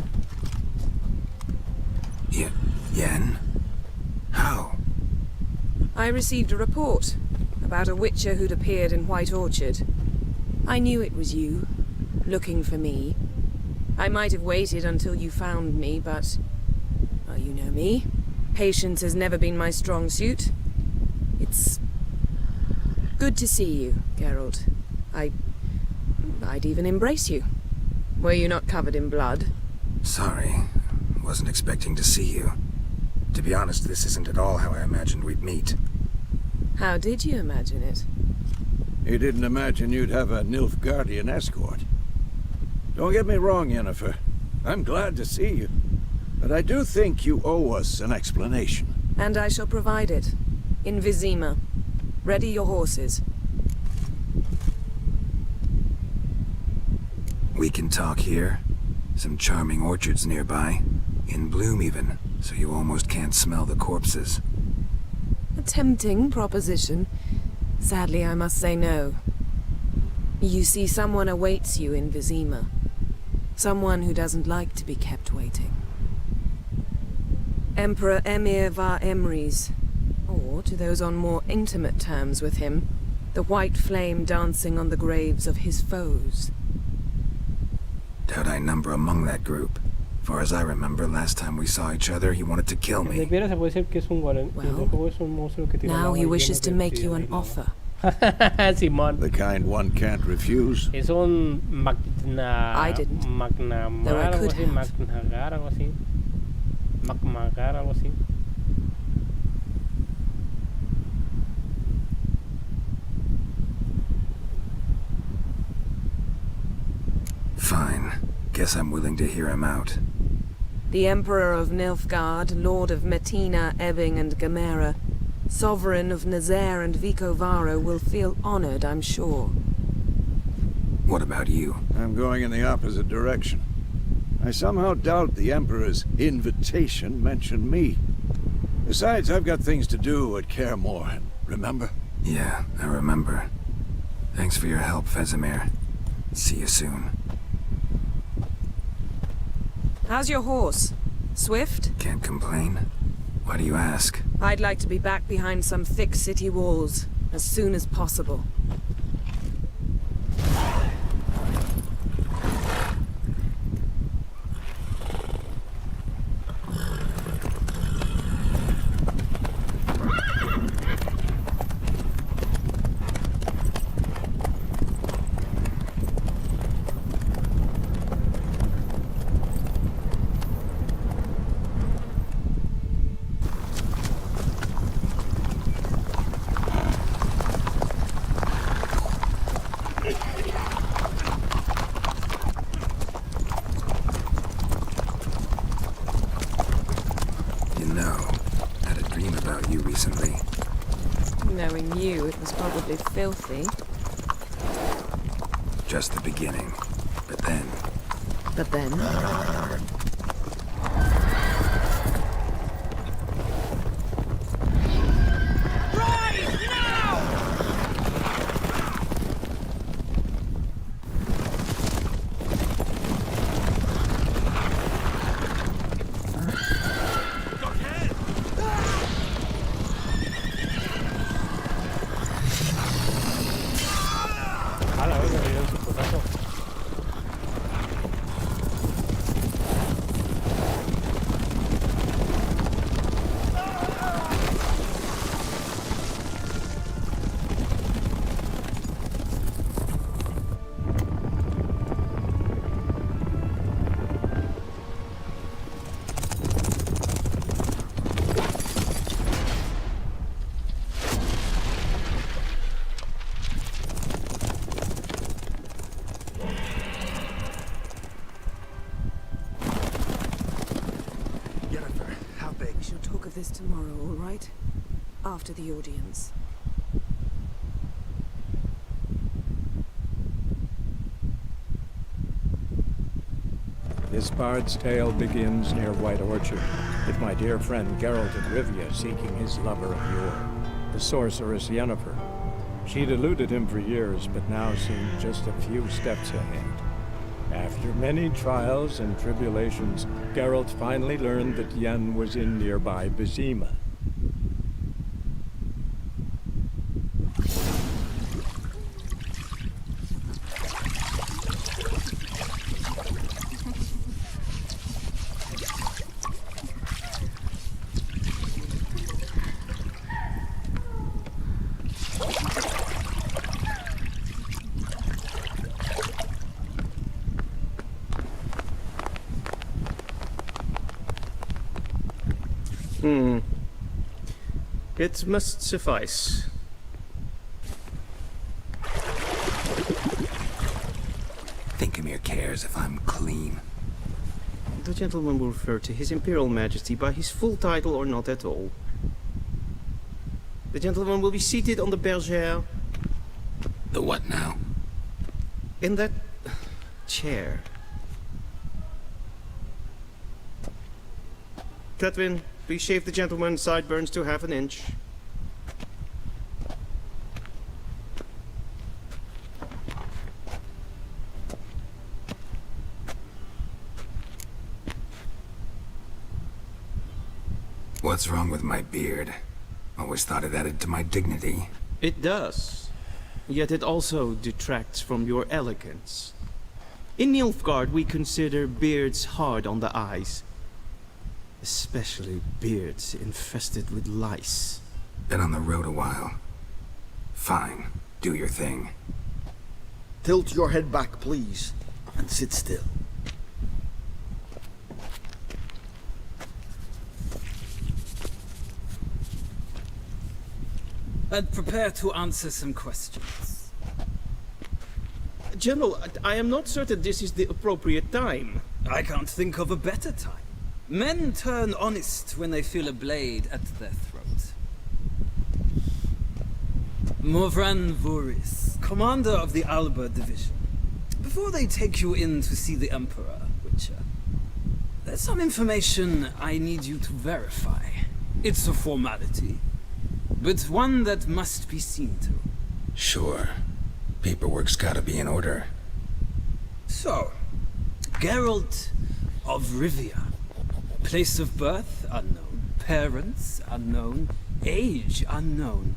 Yen? How? I received a report about a witcher who'd appeared in White Orchard. I knew it was you, looking for me. I might have waited until you found me, but... well, you know me. Patience has never been my strong suit. It's... good to see you, Geralt. I'd even embrace you. Were you not covered in blood? Sorry. Wasn't expecting to see you. To be honest, this isn't at all how I imagined we'd meet. How did you imagine it? You didn't imagine you'd have a Nilfgaardian escort. Don't get me wrong, Yennefer. I'm glad to see you. But I do think you owe us an explanation. And I shall provide it. In Vizima. Ready your horses. We can talk here. Some charming orchards nearby. In bloom even, so you almost can't smell the corpses. A tempting proposition. Sadly, I must say no. You see, someone awaits you in Vizima. Someone who doesn't like to be kept waiting. Emperor Emir var Emrys. Or, to those on more intimate terms with him, the white flame dancing on the graves of his foes. Doubt I number among that group. Far as I remember, last time we saw each other, he wanted to kill me. Now he wishes to make you an offer. Simón. The kind one can't refuse. Es un magna... I didn't. Magnamar, Though I could algo así, have. magnagar, algo así. Magmagar, algo así. Fine. Guess I'm willing to hear him out. The Emperor of Nilfgaard, Lord of Metina, Ebbing and Gamera, Sovereign of Nazaire and Vicovaro will feel honored, I'm sure. What about you? I'm going in the opposite direction. I somehow doubt the Emperor's invitation mentioned me. Besides, I've got things to do at Kaer Morhen, remember? Yeah, I remember. Thanks for your help, Vesemir. See you soon. How's your horse? Swift? Can't complain. Why do you ask? I'd like to be back behind some thick city walls, as soon as possible. Knowing you, it was probably filthy. Just the beginning. But then... But then? This tomorrow, all right? After the audience. This bard's tale begins near White Orchard, with my dear friend Geralt of Rivia seeking his lover of yore, the sorceress Yennefer. She'd eluded him for years, but now seemed just a few steps ahead. After many trials and tribulations, Geralt finally learned that Yen was in nearby Vizima. It must suffice. Thinkamere cares if I'm clean. The gentleman will refer to His Imperial Majesty by his full title or not at all. The gentleman will be seated on the bergère. The what now? In that chair. Catwin, please shave the gentleman's sideburns to half an inch. What's wrong with my beard? Always thought it added to my dignity. It does. Yet it also detracts from your elegance. In Nilfgaard, we consider beards hard on the eyes. Especially beards infested with lice. Been on the road a while. Fine. Do your thing. Tilt your head back, please, and sit still. And prepare to answer some questions. General, I am not certain this is the appropriate time. I can't think of a better time. Men turn honest when they feel a blade at their throat. Morvran Voris, commander of the Alba Division. Before they take you in to see the Emperor, Witcher, there's some information I need you to verify. It's a formality, but one that must be seen to. Sure. Paperwork's gotta be in order. So, Geralt of Rivia. Place of birth unknown. Parents unknown. Age unknown.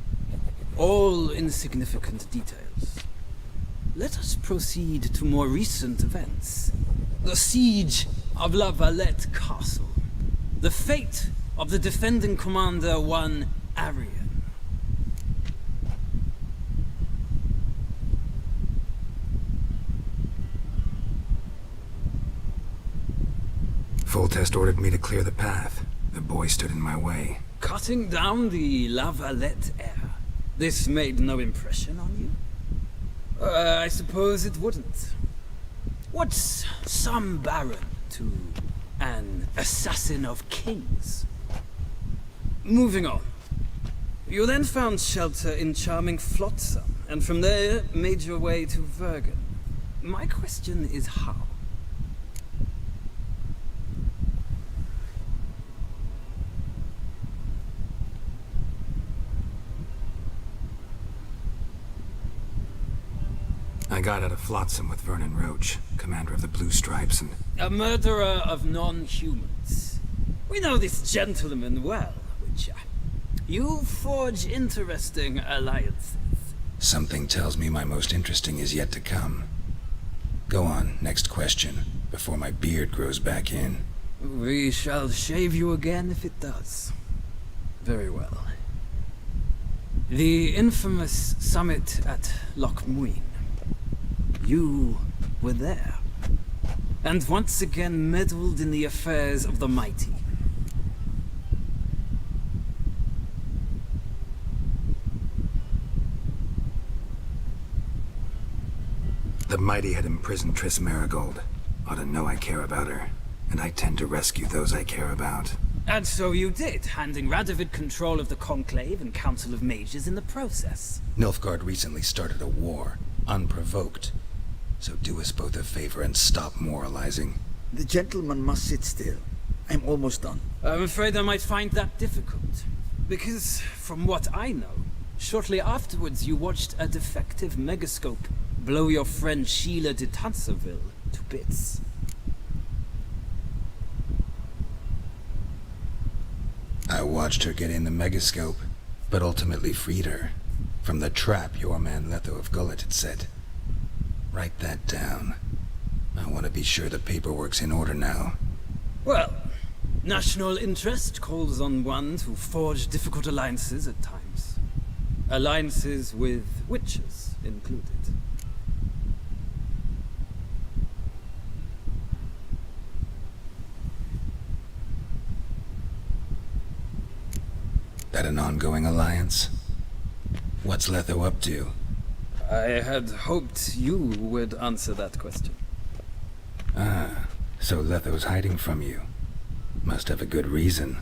All insignificant details. Let us proceed to more recent events. The siege of La Valette Castle. The fate of the defending commander, one Arian. Foltest ordered me to clear the path. The boy stood in my way. Cutting down the La Valette heir. This made no impression on you? I suppose it wouldn't. What's some baron to an assassin of kings? Moving on. You then found shelter in charming Flotsam, and from there made your way to Vergen. My question is how? I got out of Flotsam with Vernon Roach, commander of the Blue Stripes, and... A murderer of non-humans. We know this gentleman well, Witcher. You forge interesting alliances. Something tells me my most interesting is yet to come. Go on, next question, before my beard grows back in. We shall shave you again if it does. Very well. The infamous summit at Loch Muin. You were there, and once again meddled in the affairs of the mighty. The mighty had imprisoned Triss Marigold. Ought to know I care about her, and I tend to rescue those I care about. And so you did, handing Radovid control of the Conclave and Council of Mages in the process. Nilfgaard recently started a war, unprovoked. So do us both a favor and stop moralizing. The gentleman must sit still. I'm almost done. I'm afraid I might find that difficult. Because, from what I know, shortly afterwards you watched a defective megascope blow your friend Sheila de Tanserville to bits. I watched her get in the megascope, but ultimately freed her. From the trap your man Letho of Gullet had set. Write that down. I want to be sure the paperwork's in order now. Well, national interest calls on one to forge difficult alliances at times. Alliances with witches included. That an ongoing alliance? What's Letho up to? I had hoped you would answer that question. Ah, so Letho's hiding from you. Must have a good reason.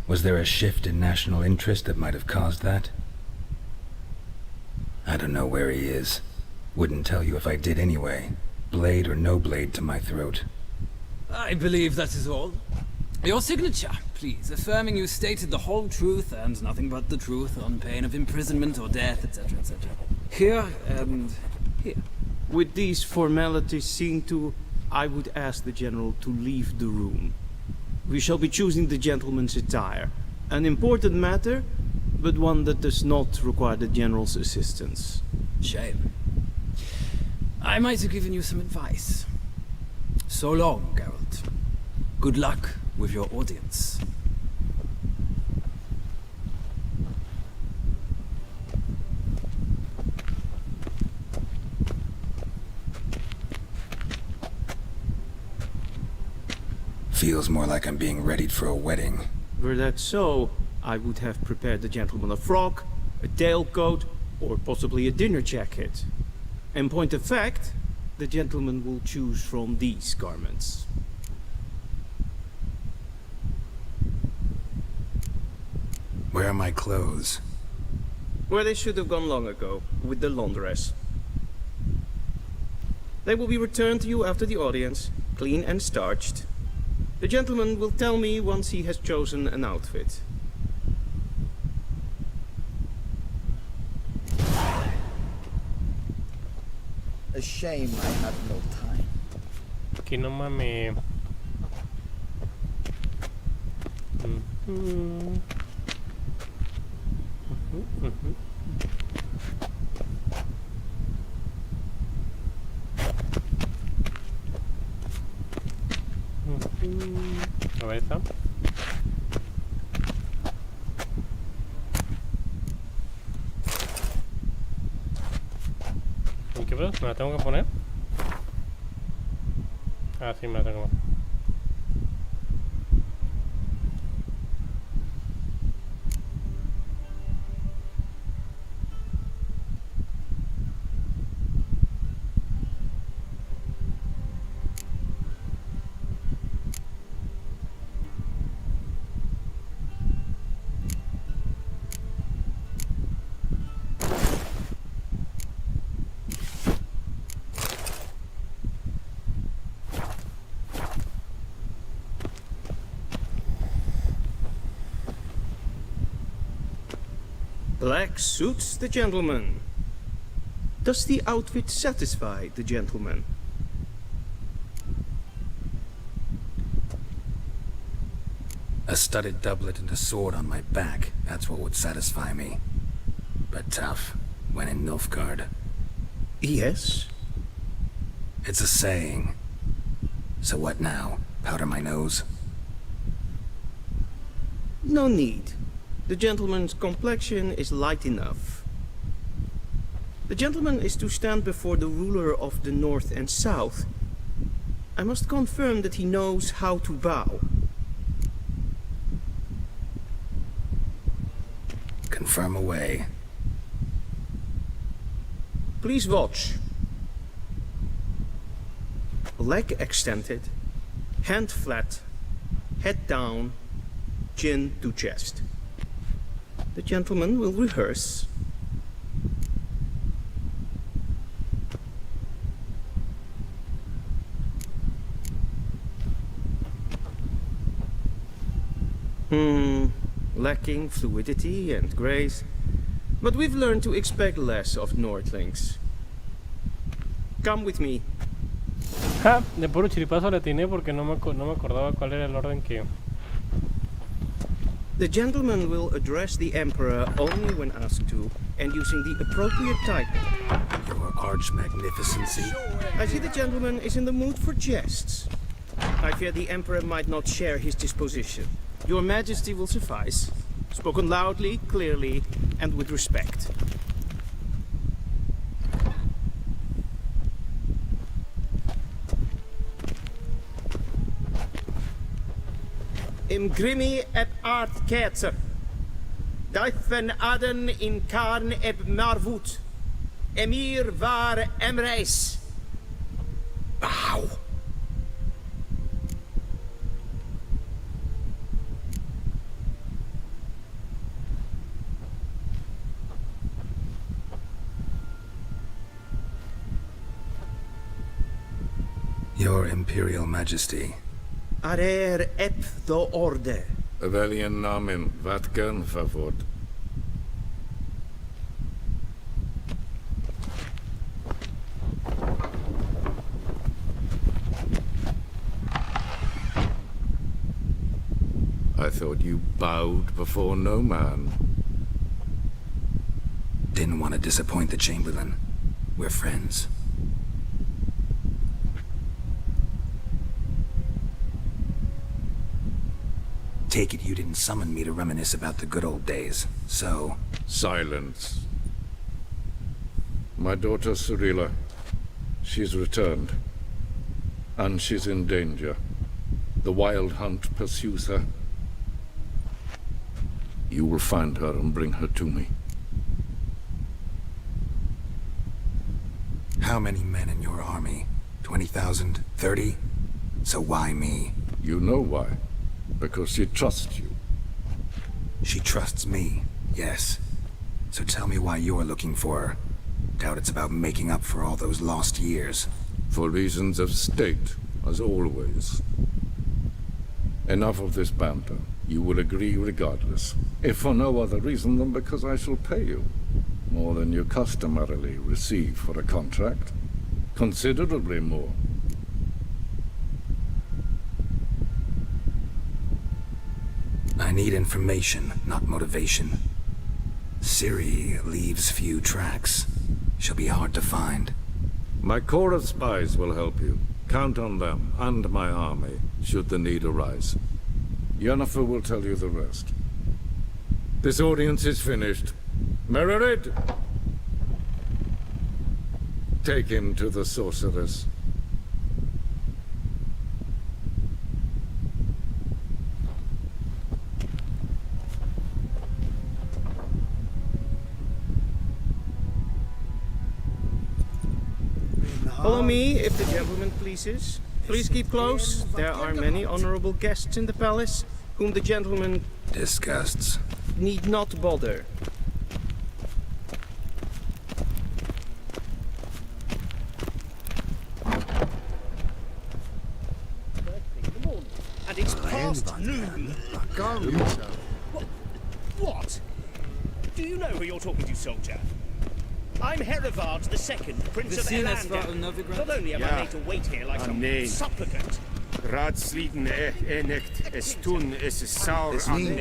Was there a shift in national interest that might have caused that? I don't know where he is. Wouldn't tell you if I did anyway. Blade or no blade to my throat. I believe that is all. Your signature, please, affirming you stated the whole truth and nothing but the truth on pain of imprisonment or death, etc., etc. Here and here. With these formalities seen to, I would ask the General to leave the room. We shall be choosing the gentleman's attire. An important matter, but one that does not require the General's assistance. Shame. I might have given you some advice. So long, Geralt. Good luck with your audience. Feels more like I'm being readied for a wedding. Were that so, I would have prepared the gentleman a frock, a tailcoat, or possibly a dinner jacket. In point of fact, the gentleman will choose from these garments. Where are my clothes? Where they should have gone long ago, with the laundress. They will be returned to you after the audience, clean and starched. The gentleman will tell me once he has chosen an outfit. A shame I had no time. Que no mames. A ver esta. ¿Y qué pasa? ¿Me la tengo que poner? Ah, sí, me la tengo que poner. Black suits the gentleman. Does the outfit satisfy the gentleman? A studded doublet and a sword on my back, that's what would satisfy me. But tough, when in Nilfgaard. Yes. It's a saying. So what now? Powder my nose? No need. The gentleman's complexion is light enough. The gentleman is to stand before the ruler of the North and South. I must confirm that he knows how to bow. Confirm away. Please watch. Leg extended, hand flat, head down, chin to chest. The gentleman will rehearse. Lacking fluidity and grace, but we've learned to expect less of Nordlings. Come with me. Ja, de puro chiripazo le atiné porque no me acordaba cuál era el orden que... The gentleman will address the Emperor only when asked to, and using the appropriate title. Your Arch-Magnificency. I see the gentleman is in the mood for jests. I fear the Emperor might not share his disposition. Your Majesty will suffice. Spoken loudly, clearly, and with respect. Im Grimmi et Art Ketzer. Daifen aden in karn eb marvut. Emir var emreis. Bow. Your Imperial Majesty. Arer ep do orde. Weljen namen, wat kan favor? I thought you bowed before no man. Didn't want to disappoint the Chamberlain. We're friends. Take it you didn't summon me to reminisce about the good old days, so... Silence. My daughter Cyrilla, she's returned. And she's in danger. The Wild Hunt pursues her. You will find her and bring her to me. How many men in your army? 20,000? 30? So why me? You know why. Because she trusts you. She trusts me, yes. So tell me why you're looking for her. Doubt it's about making up for all those lost years. For reasons of state, as always. Enough of this banter. You will agree regardless. If for no other reason than because I shall pay you. More than you customarily receive for a contract. Considerably more. I need information, not motivation. Ciri leaves few tracks. She'll be hard to find. My corps of spies will help you. Count on them, and my army, should the need arise. Yennefer will tell you the rest. This audience is finished. Mererid! Take him to the sorceress. Follow me, if the gentleman pleases. Please keep close. There are many honorable guests in the palace, whom the gentleman Disgusts. need not bother. And it's past noon. What? Do you know who you're talking to, soldier? I'm Herivard II, Prince of Elandar. Not only am I made to wait here like some supplicant. Raadsliden enikt es tun es saur aan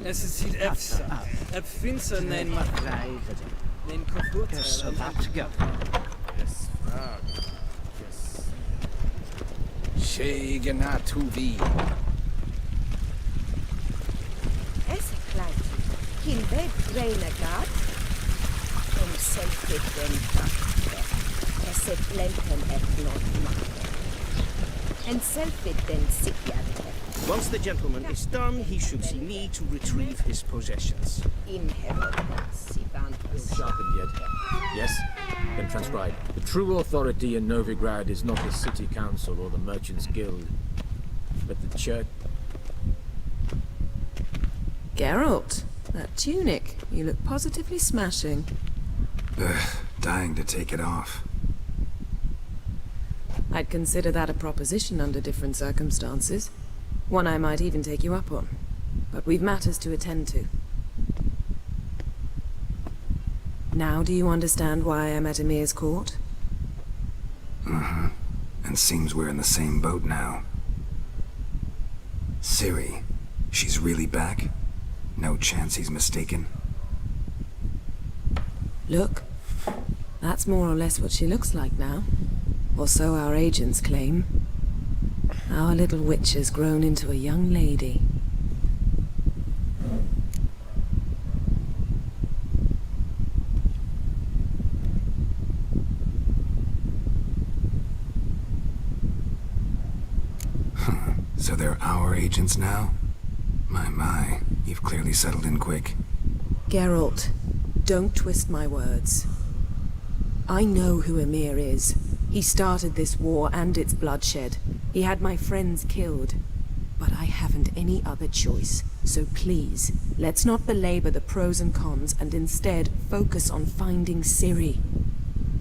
Es is hier EFSA. Ep Finster neem neem kapot. Yes, about to go. Yes. Shegena tuvi. Es kleid. Kin bed renegade. Selfie den bakte. Es et blempen et blod makte. And selfie den sikkerte. Once the gentleman is done, he should see me to retrieve his possessions. In heaven, Sharpened yet? Yes? Then transcribe. The true authority in Novigrad is not the city council or the merchants' guild, but the church. Geralt, that tunic. You look positively smashing. Ugh, dying to take it off. I'd consider that a proposition under different circumstances. One I might even take you up on. But we've matters to attend to. Now do you understand why I'm at Emir's court? Uh-huh. And seems we're in the same boat now. Ciri, she's really back? No chance he's mistaken? Look, that's more or less what she looks like now. Or so our agents claim. Our little witch has grown into a young lady. So they're our agents now? My, you've clearly settled in quick. Geralt, don't twist my words. I know who Emir is. He started this war and its bloodshed. He had my friends killed. But I haven't any other choice. So please, let's not belabor the pros and cons and instead focus on finding Ciri.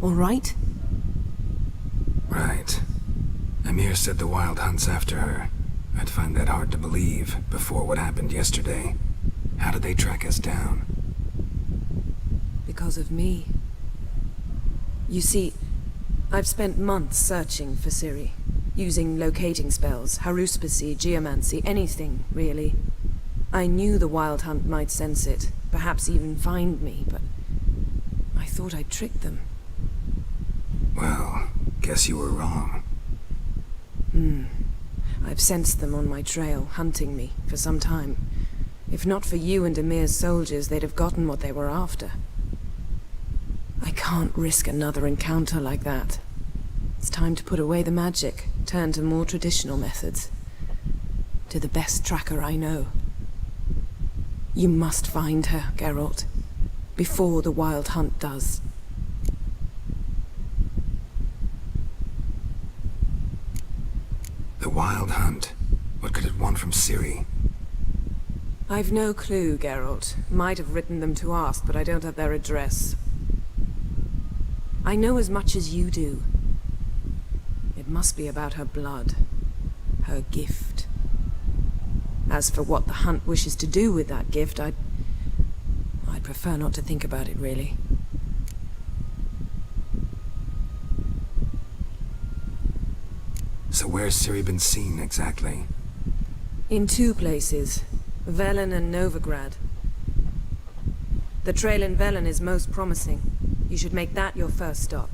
All right? Right. Emir said the Wild Hunt's after her. I'd find that hard to believe before what happened yesterday. How did they track us down? Because of me. You see, I've spent months searching for Ciri. Using locating spells, haruspicy, geomancy, anything, really. I knew the Wild Hunt might sense it, perhaps even find me, but I thought I'd tricked them. Well, guess you were wrong. I've sensed them on my trail, hunting me, for some time. If not for you and Emir's soldiers, they'd have gotten what they were after. I can't risk another encounter like that. It's time to put away the magic, turn to more traditional methods. To the best tracker I know. You must find her, Geralt. Before the Wild Hunt does. The Wild Hunt? What could it want from Ciri? I've no clue, Geralt. Might have written them to ask, but I don't have their address. I know as much as you do. It must be about her blood. Her gift. As for what the Hunt wishes to do with that gift, I'd prefer not to think about it, really. So where's Ciri been seen, exactly? In two places. Velen and Novigrad. The trail in Velen is most promising. You should make that your first stop.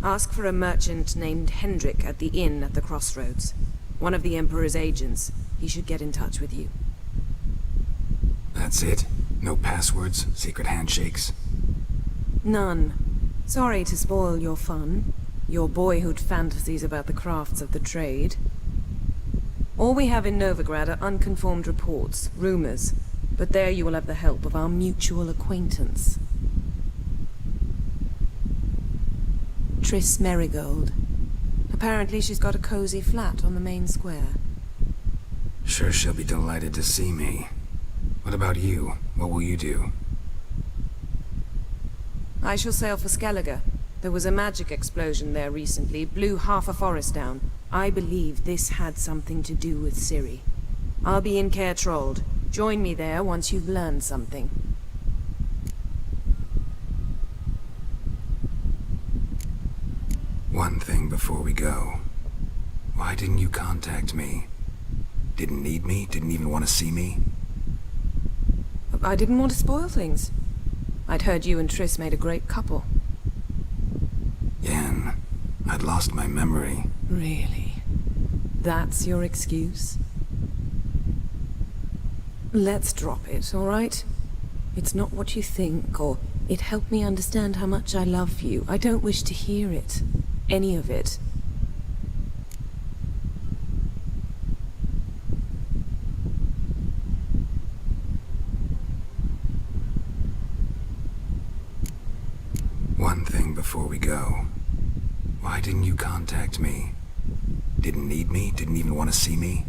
Ask for a merchant named Hendrik at the inn at the crossroads. One of the Emperor's agents. He should get in touch with you. That's it? No passwords? Secret handshakes? None. Sorry to spoil your fun. Your boyhood fantasies about the crafts of the trade. All we have in Novigrad are unconformed reports, rumors. But there you will have the help of our mutual acquaintance. Triss Merigold. Apparently she's got a cozy flat on the main square. Sure she'll be delighted to see me. What about you? What will you do? I shall sail for Skellige. There was a magic explosion there recently, blew half a forest down. I believe this had something to do with Ciri. I'll be in Caer Trolde. Join me there once you've learned something. One thing before we go. Why didn't you contact me? Didn't need me? Didn't even want to see me? I didn't want to spoil things. I'd heard you and Triss made a great couple. Yen, I'd lost my memory. Really? That's your excuse? Let's drop it, all right? It's not what you think, or it helped me understand how much I love you. I don't wish to hear it. Any of it. One thing before we go. Why didn't you contact me? Didn't need me? Didn't even want to see me?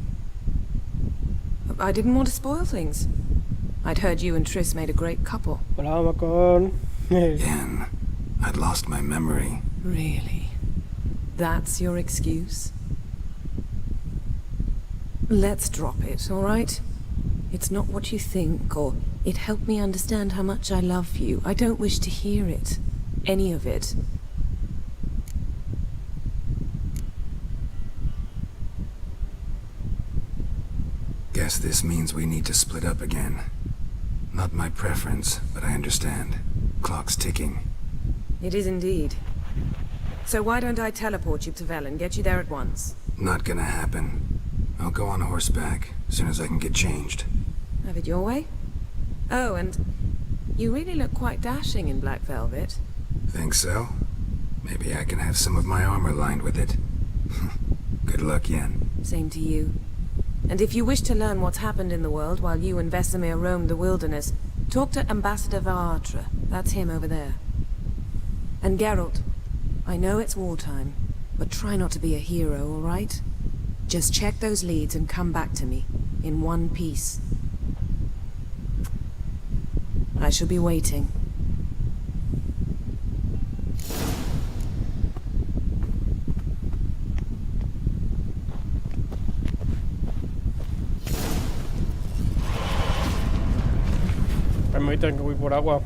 I didn't want to spoil things. I'd heard you and Triss made a great couple. Yen, I'd lost my memory. Really? That's your excuse? Let's drop it, all right? It's not what you think, or it helped me understand how much I love you. I don't wish to hear it. Any of it. Guess this means we need to split up again. Not my preference, but I understand. Clock's ticking. It is indeed. So why don't I teleport you to Velen, get you there at once? Not gonna happen. I'll go on horseback, as soon as I can get changed. Have it your way? Oh, and you really look quite dashing in black velvet. Think so? Maybe I can have some of my armor lined with it. Good luck, Yen. Same to you. And if you wish to learn what's happened in the world while you and Vesemir roamed the wilderness, talk to Ambassador Vaatra. That's him over there. And Geralt, I know it's wartime, but try not to be a hero, all right? Just check those leads and come back to me, in one piece. I shall be waiting. Permítanme que voy por agua.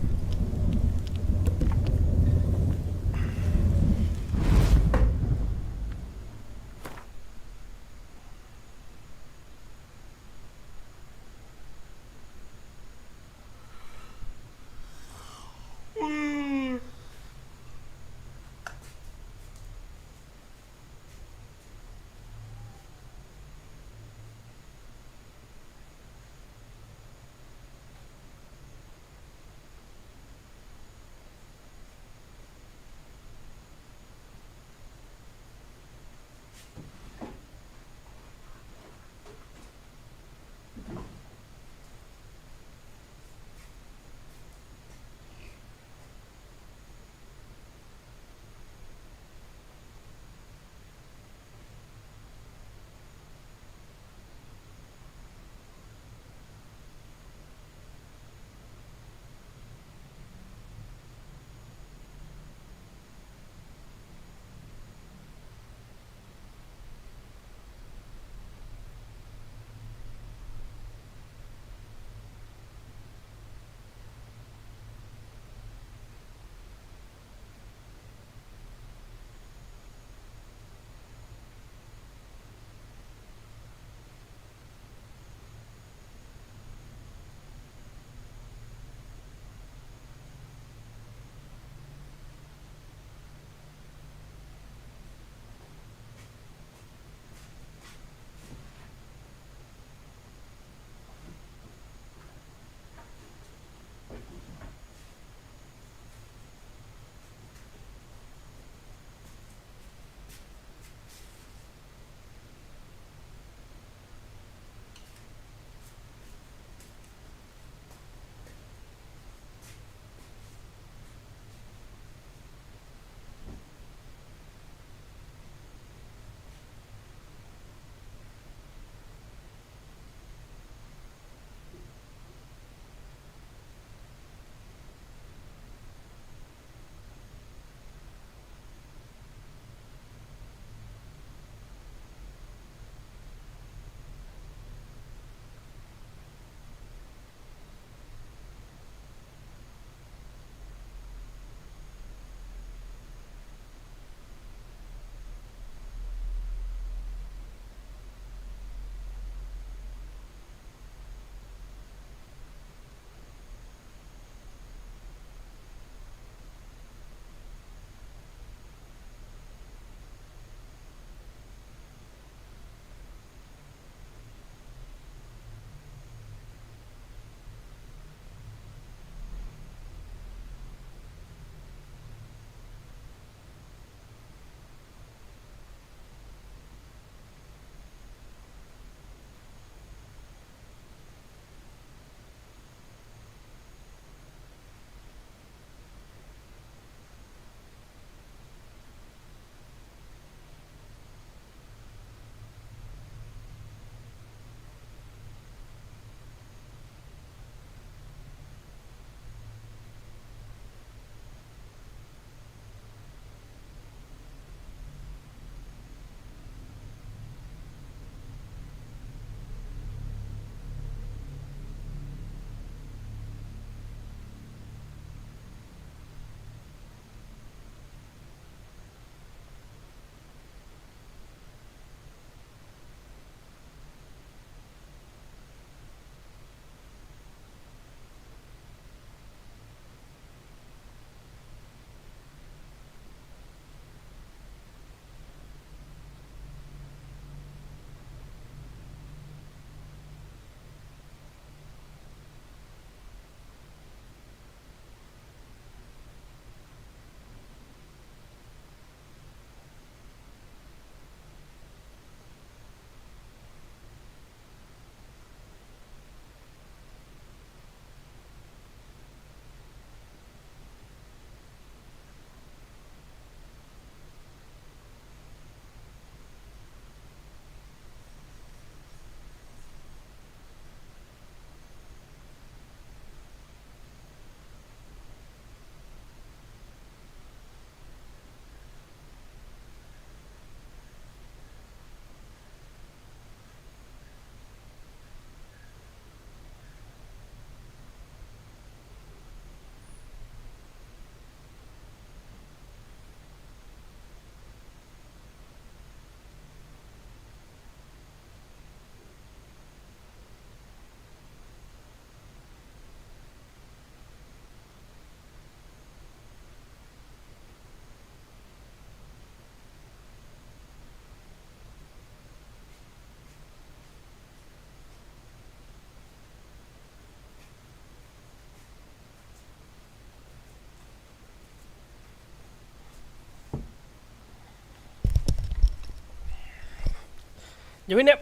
¡Ya vine!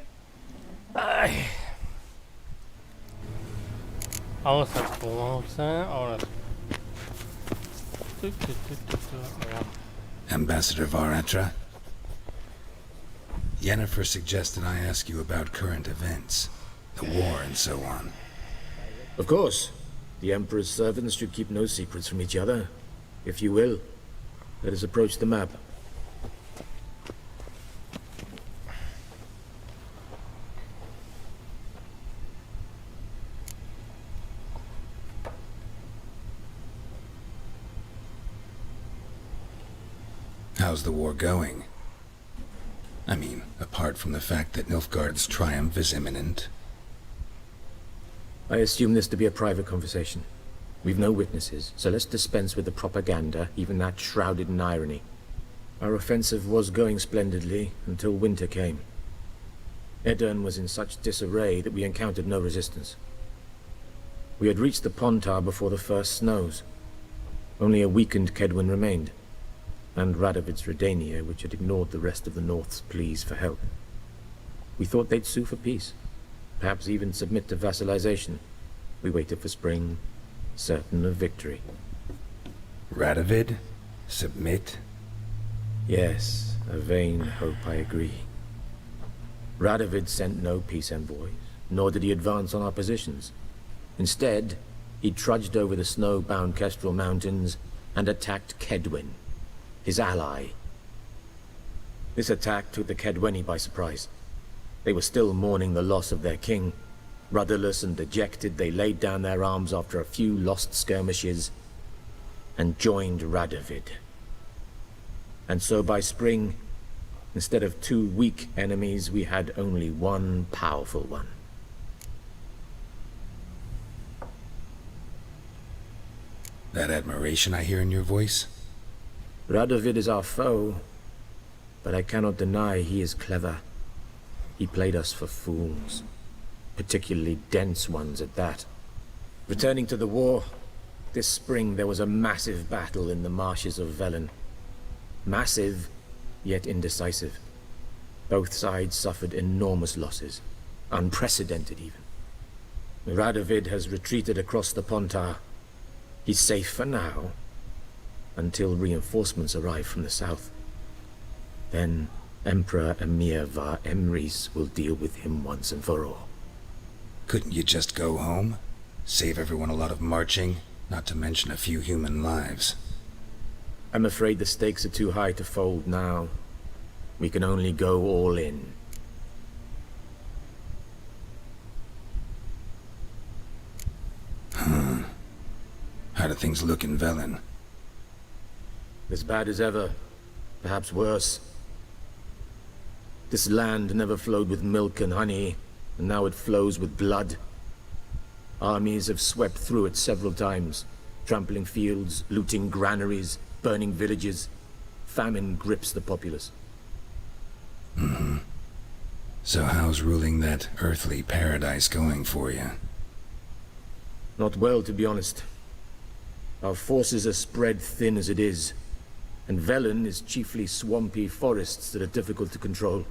Ay. Vamos a pausa. Ahora. Ambassador Varatra, Yennefer suggested I ask you about current events, the war and so on. Of course. The Emperor's servants should keep no secrets from each other. If you will, let us approach the map. How's the war going? I mean, apart from the fact that Nilfgaard's triumph is imminent. I assume this to be a private conversation. We've no witnesses, so let's dispense with the propaganda, even that shrouded in irony. Our offensive was going splendidly until winter came. Edirn was in such disarray that we encountered no resistance. We had reached the Pontar before the first snows. Only a weakened Kedwin remained, and Radovid's Redania, which had ignored the rest of the North's pleas for help. We thought they'd sue for peace, perhaps even submit to vassalization. We waited for spring, certain of victory. Radovid? Submit? Yes, a vain hope, I agree. Radovid sent no peace envoys, nor did he advance on our positions. Instead, he trudged over the snow-bound Kestrel Mountains and attacked Kedwin, his ally. This attack took the Kedweni by surprise. They were still mourning the loss of their king. Rudderless and dejected, they laid down their arms after a few lost skirmishes and joined Radovid. And so by spring, instead of 2 weak enemies, we had only one powerful one. That admiration I hear in your voice? Radovid is our foe, but I cannot deny he is clever. He played us for fools, particularly dense ones at that. Returning to the war, this spring there was a massive battle in the marshes of Velen. Massive, yet indecisive. Both sides suffered enormous losses, unprecedented even. Radovid has retreated across the Pontar. He's safe for now, until reinforcements arrive from the south. Then Emperor Emir var Emrys will deal with him once and for all. Couldn't you just go home? Save everyone a lot of marching, not to mention a few human lives. I'm afraid the stakes are too high to fold now. We can only go all in. How do things look in Velen? As bad as ever, perhaps worse. This land never flowed with milk and honey, and now it flows with blood. Armies have swept through it several times, trampling fields, looting granaries, burning villages. Famine grips the populace. So how's ruling that earthly paradise going for you? Not well, to be honest. Our forces are spread thin as it is, and Velen is chiefly swampy forests that are difficult to control.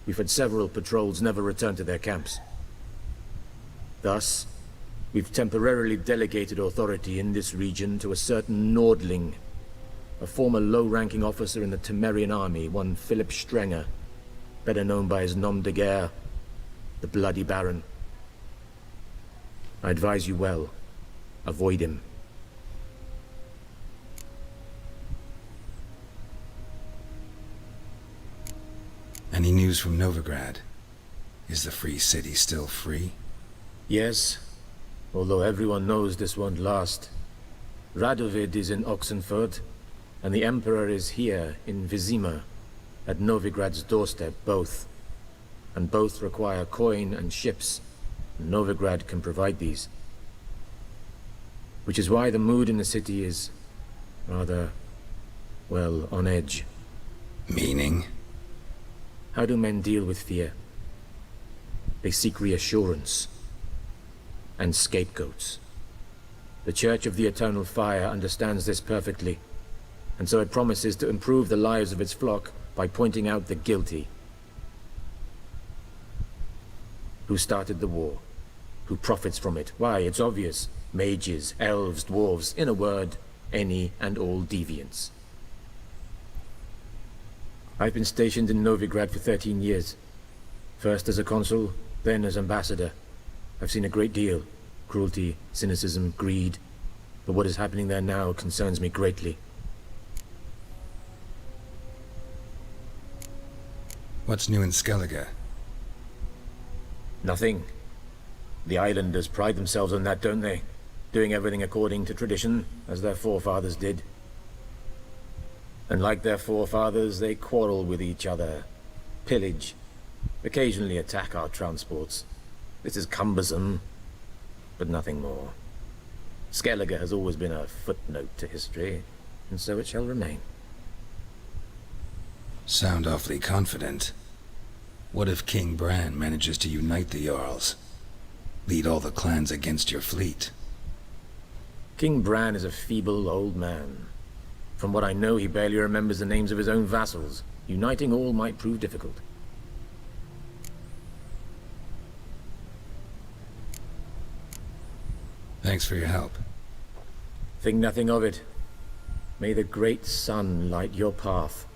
We've had several patrols never return to their camps. Thus, we've temporarily delegated authority in this region to a certain Nordling, a former low-ranking officer in the Temerian army, one Philip Strenger, better known by his nom de guerre, the Bloody Baron. I advise you well. Avoid him. Any news from Novigrad? Is the free city still free? Yes, although everyone knows this won't last. Radovid is in Oxenfurt, and the Emperor is here in Vizima, at Novigrad's doorstep, both. And both require coin and ships, and Novigrad can provide these. Which is why the mood in the city is rather, well, on edge. Meaning? How do men deal with fear? They seek reassurance and scapegoats. The Church of the Eternal Fire understands this perfectly, and so it promises to improve the lives of its flock by pointing out the guilty. Who started the war? Who profits from it? Why, it's obvious. Mages, elves, dwarves, in a word, any and all deviants. I've been stationed in Novigrad for 13 years. First as a consul, then as ambassador. I've seen a great deal. Cruelty, cynicism, greed. But what is happening there now concerns me greatly. What's new in Skellige? Nothing. The islanders pride themselves on that, don't they? Doing everything according to tradition, as their forefathers did. And like their forefathers, they quarrel with each other, pillage, occasionally attack our transports. This is cumbersome, but nothing more. Skellige has always been a footnote to history, and so it shall remain. Sound awfully confident. What if King Bran manages to unite the Jarls? Lead all the clans against your fleet? King Bran is a feeble old man. From what I know, he barely remembers the names of his own vassals. Uniting all might prove difficult. Thanks for your help. Think nothing of it. May the great sun light your path.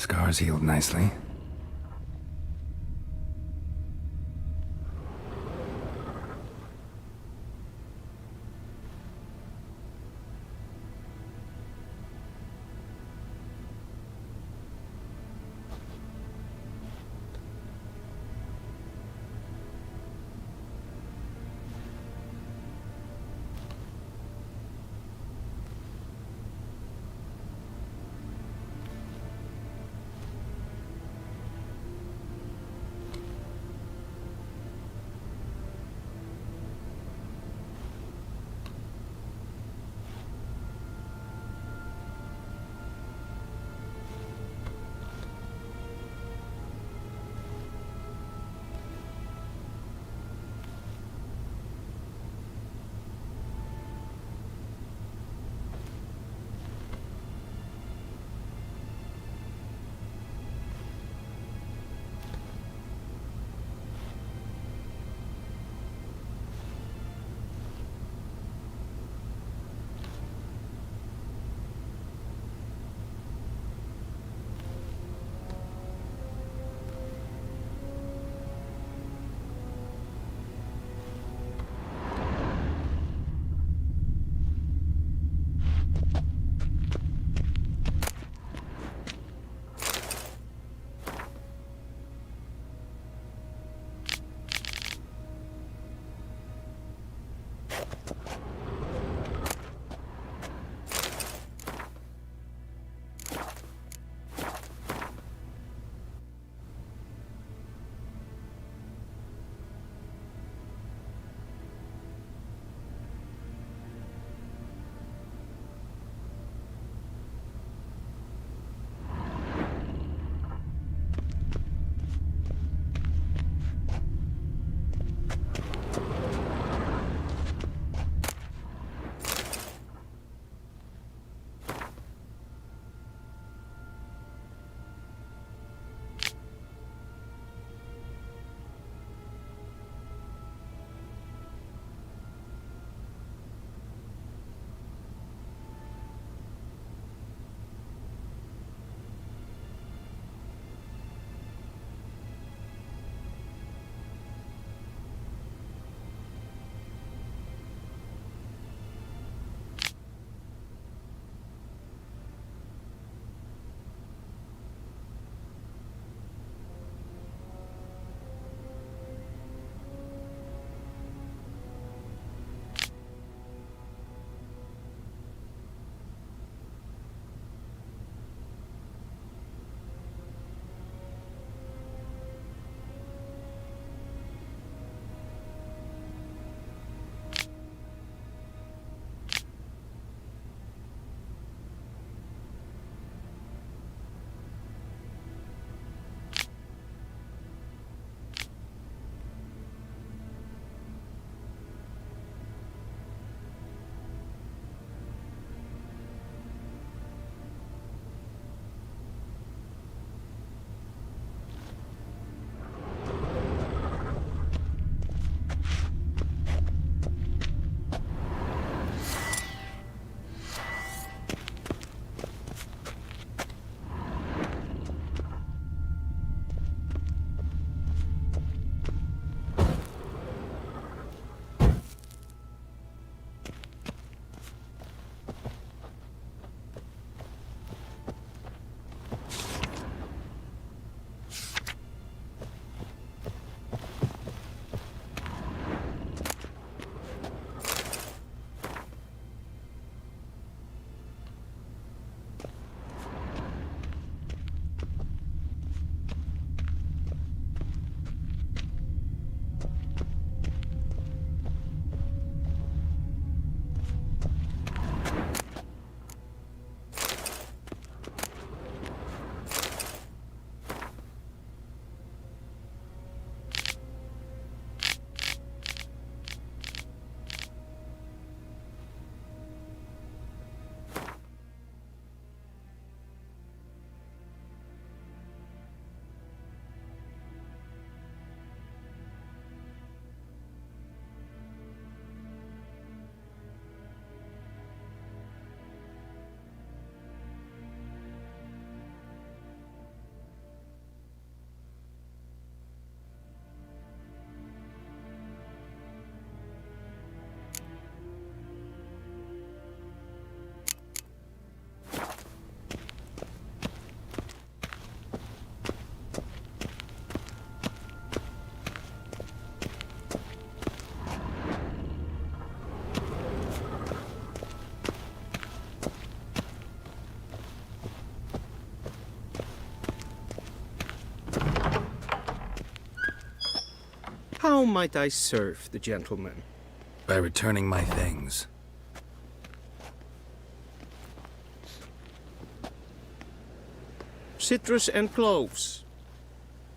Scars healed nicely. How might I serve the gentleman? By returning my things. Citrus and cloves.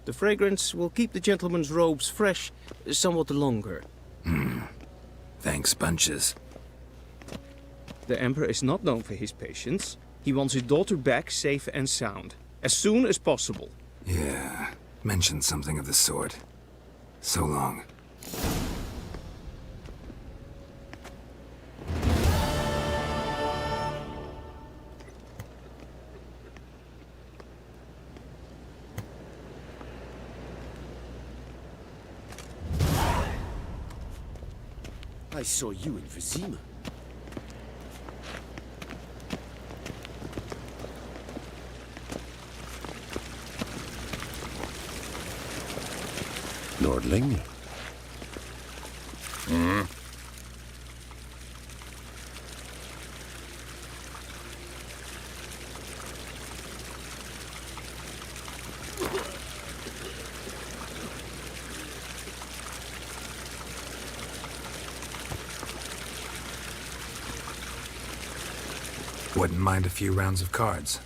The fragrance will keep the gentleman's robes fresh somewhat longer. Thanks, bunches. The Emperor is not known for his patience. He wants his daughter back safe and sound, as soon as possible. Yeah, mentioned something of the sort. So long. I saw you in Vizima. Lordling? Wouldn't mind a few rounds of cards.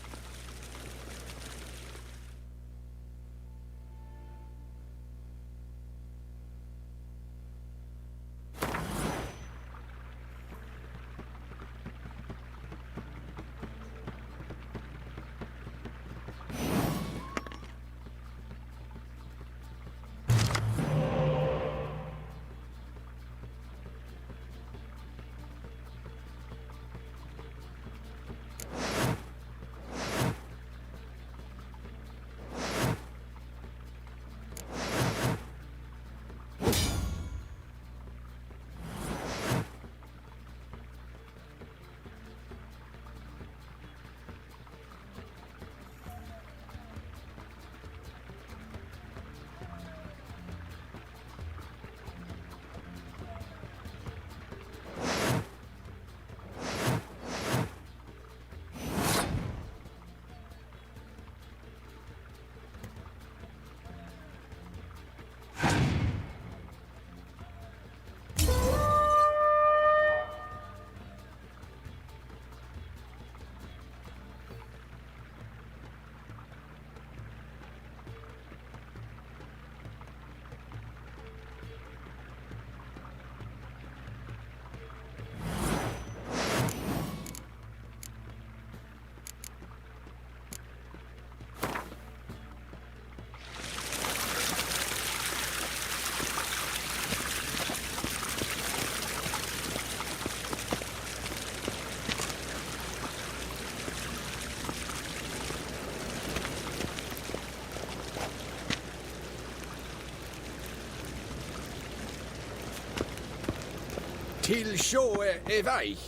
Till sjået er vei.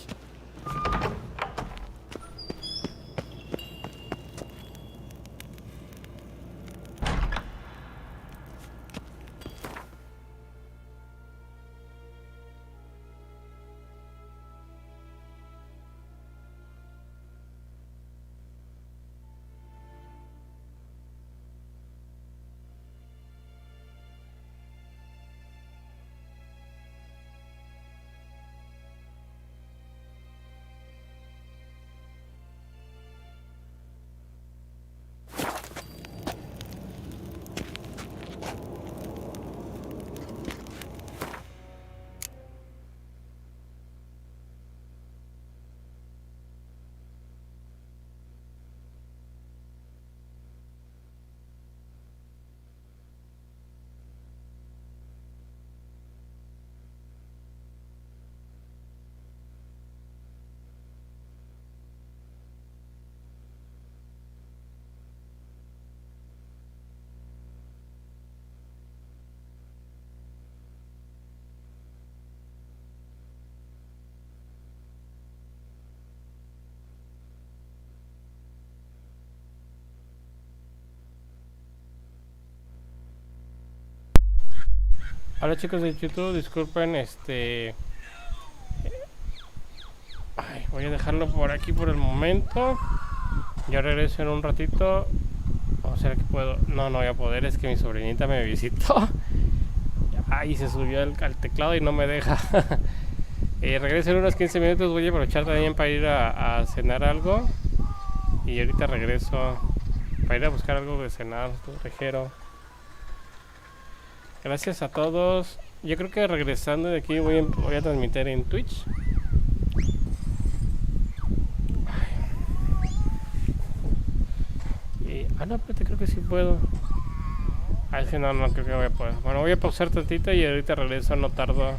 Hola chicos de YouTube, disculpen, voy a dejarlo por aquí por el momento. Yo regreso en un ratito. O sea que puedo. No voy a poder, es que mi sobrinita me visitó. Ay, se subió al teclado y no me deja. Regreso en unos 15 minutos. Voy a aprovechar también para ir a cenar algo. Y ahorita regreso para ir a buscar algo de cenar, ligero. Gracias a todos. Yo creo que regresando de aquí voy a transmitir en Twitch. No, espérate, creo que sí puedo. Ay, si no, no creo que voy a poder. Bueno, voy a pausar tantito y ahorita regreso, no tardo.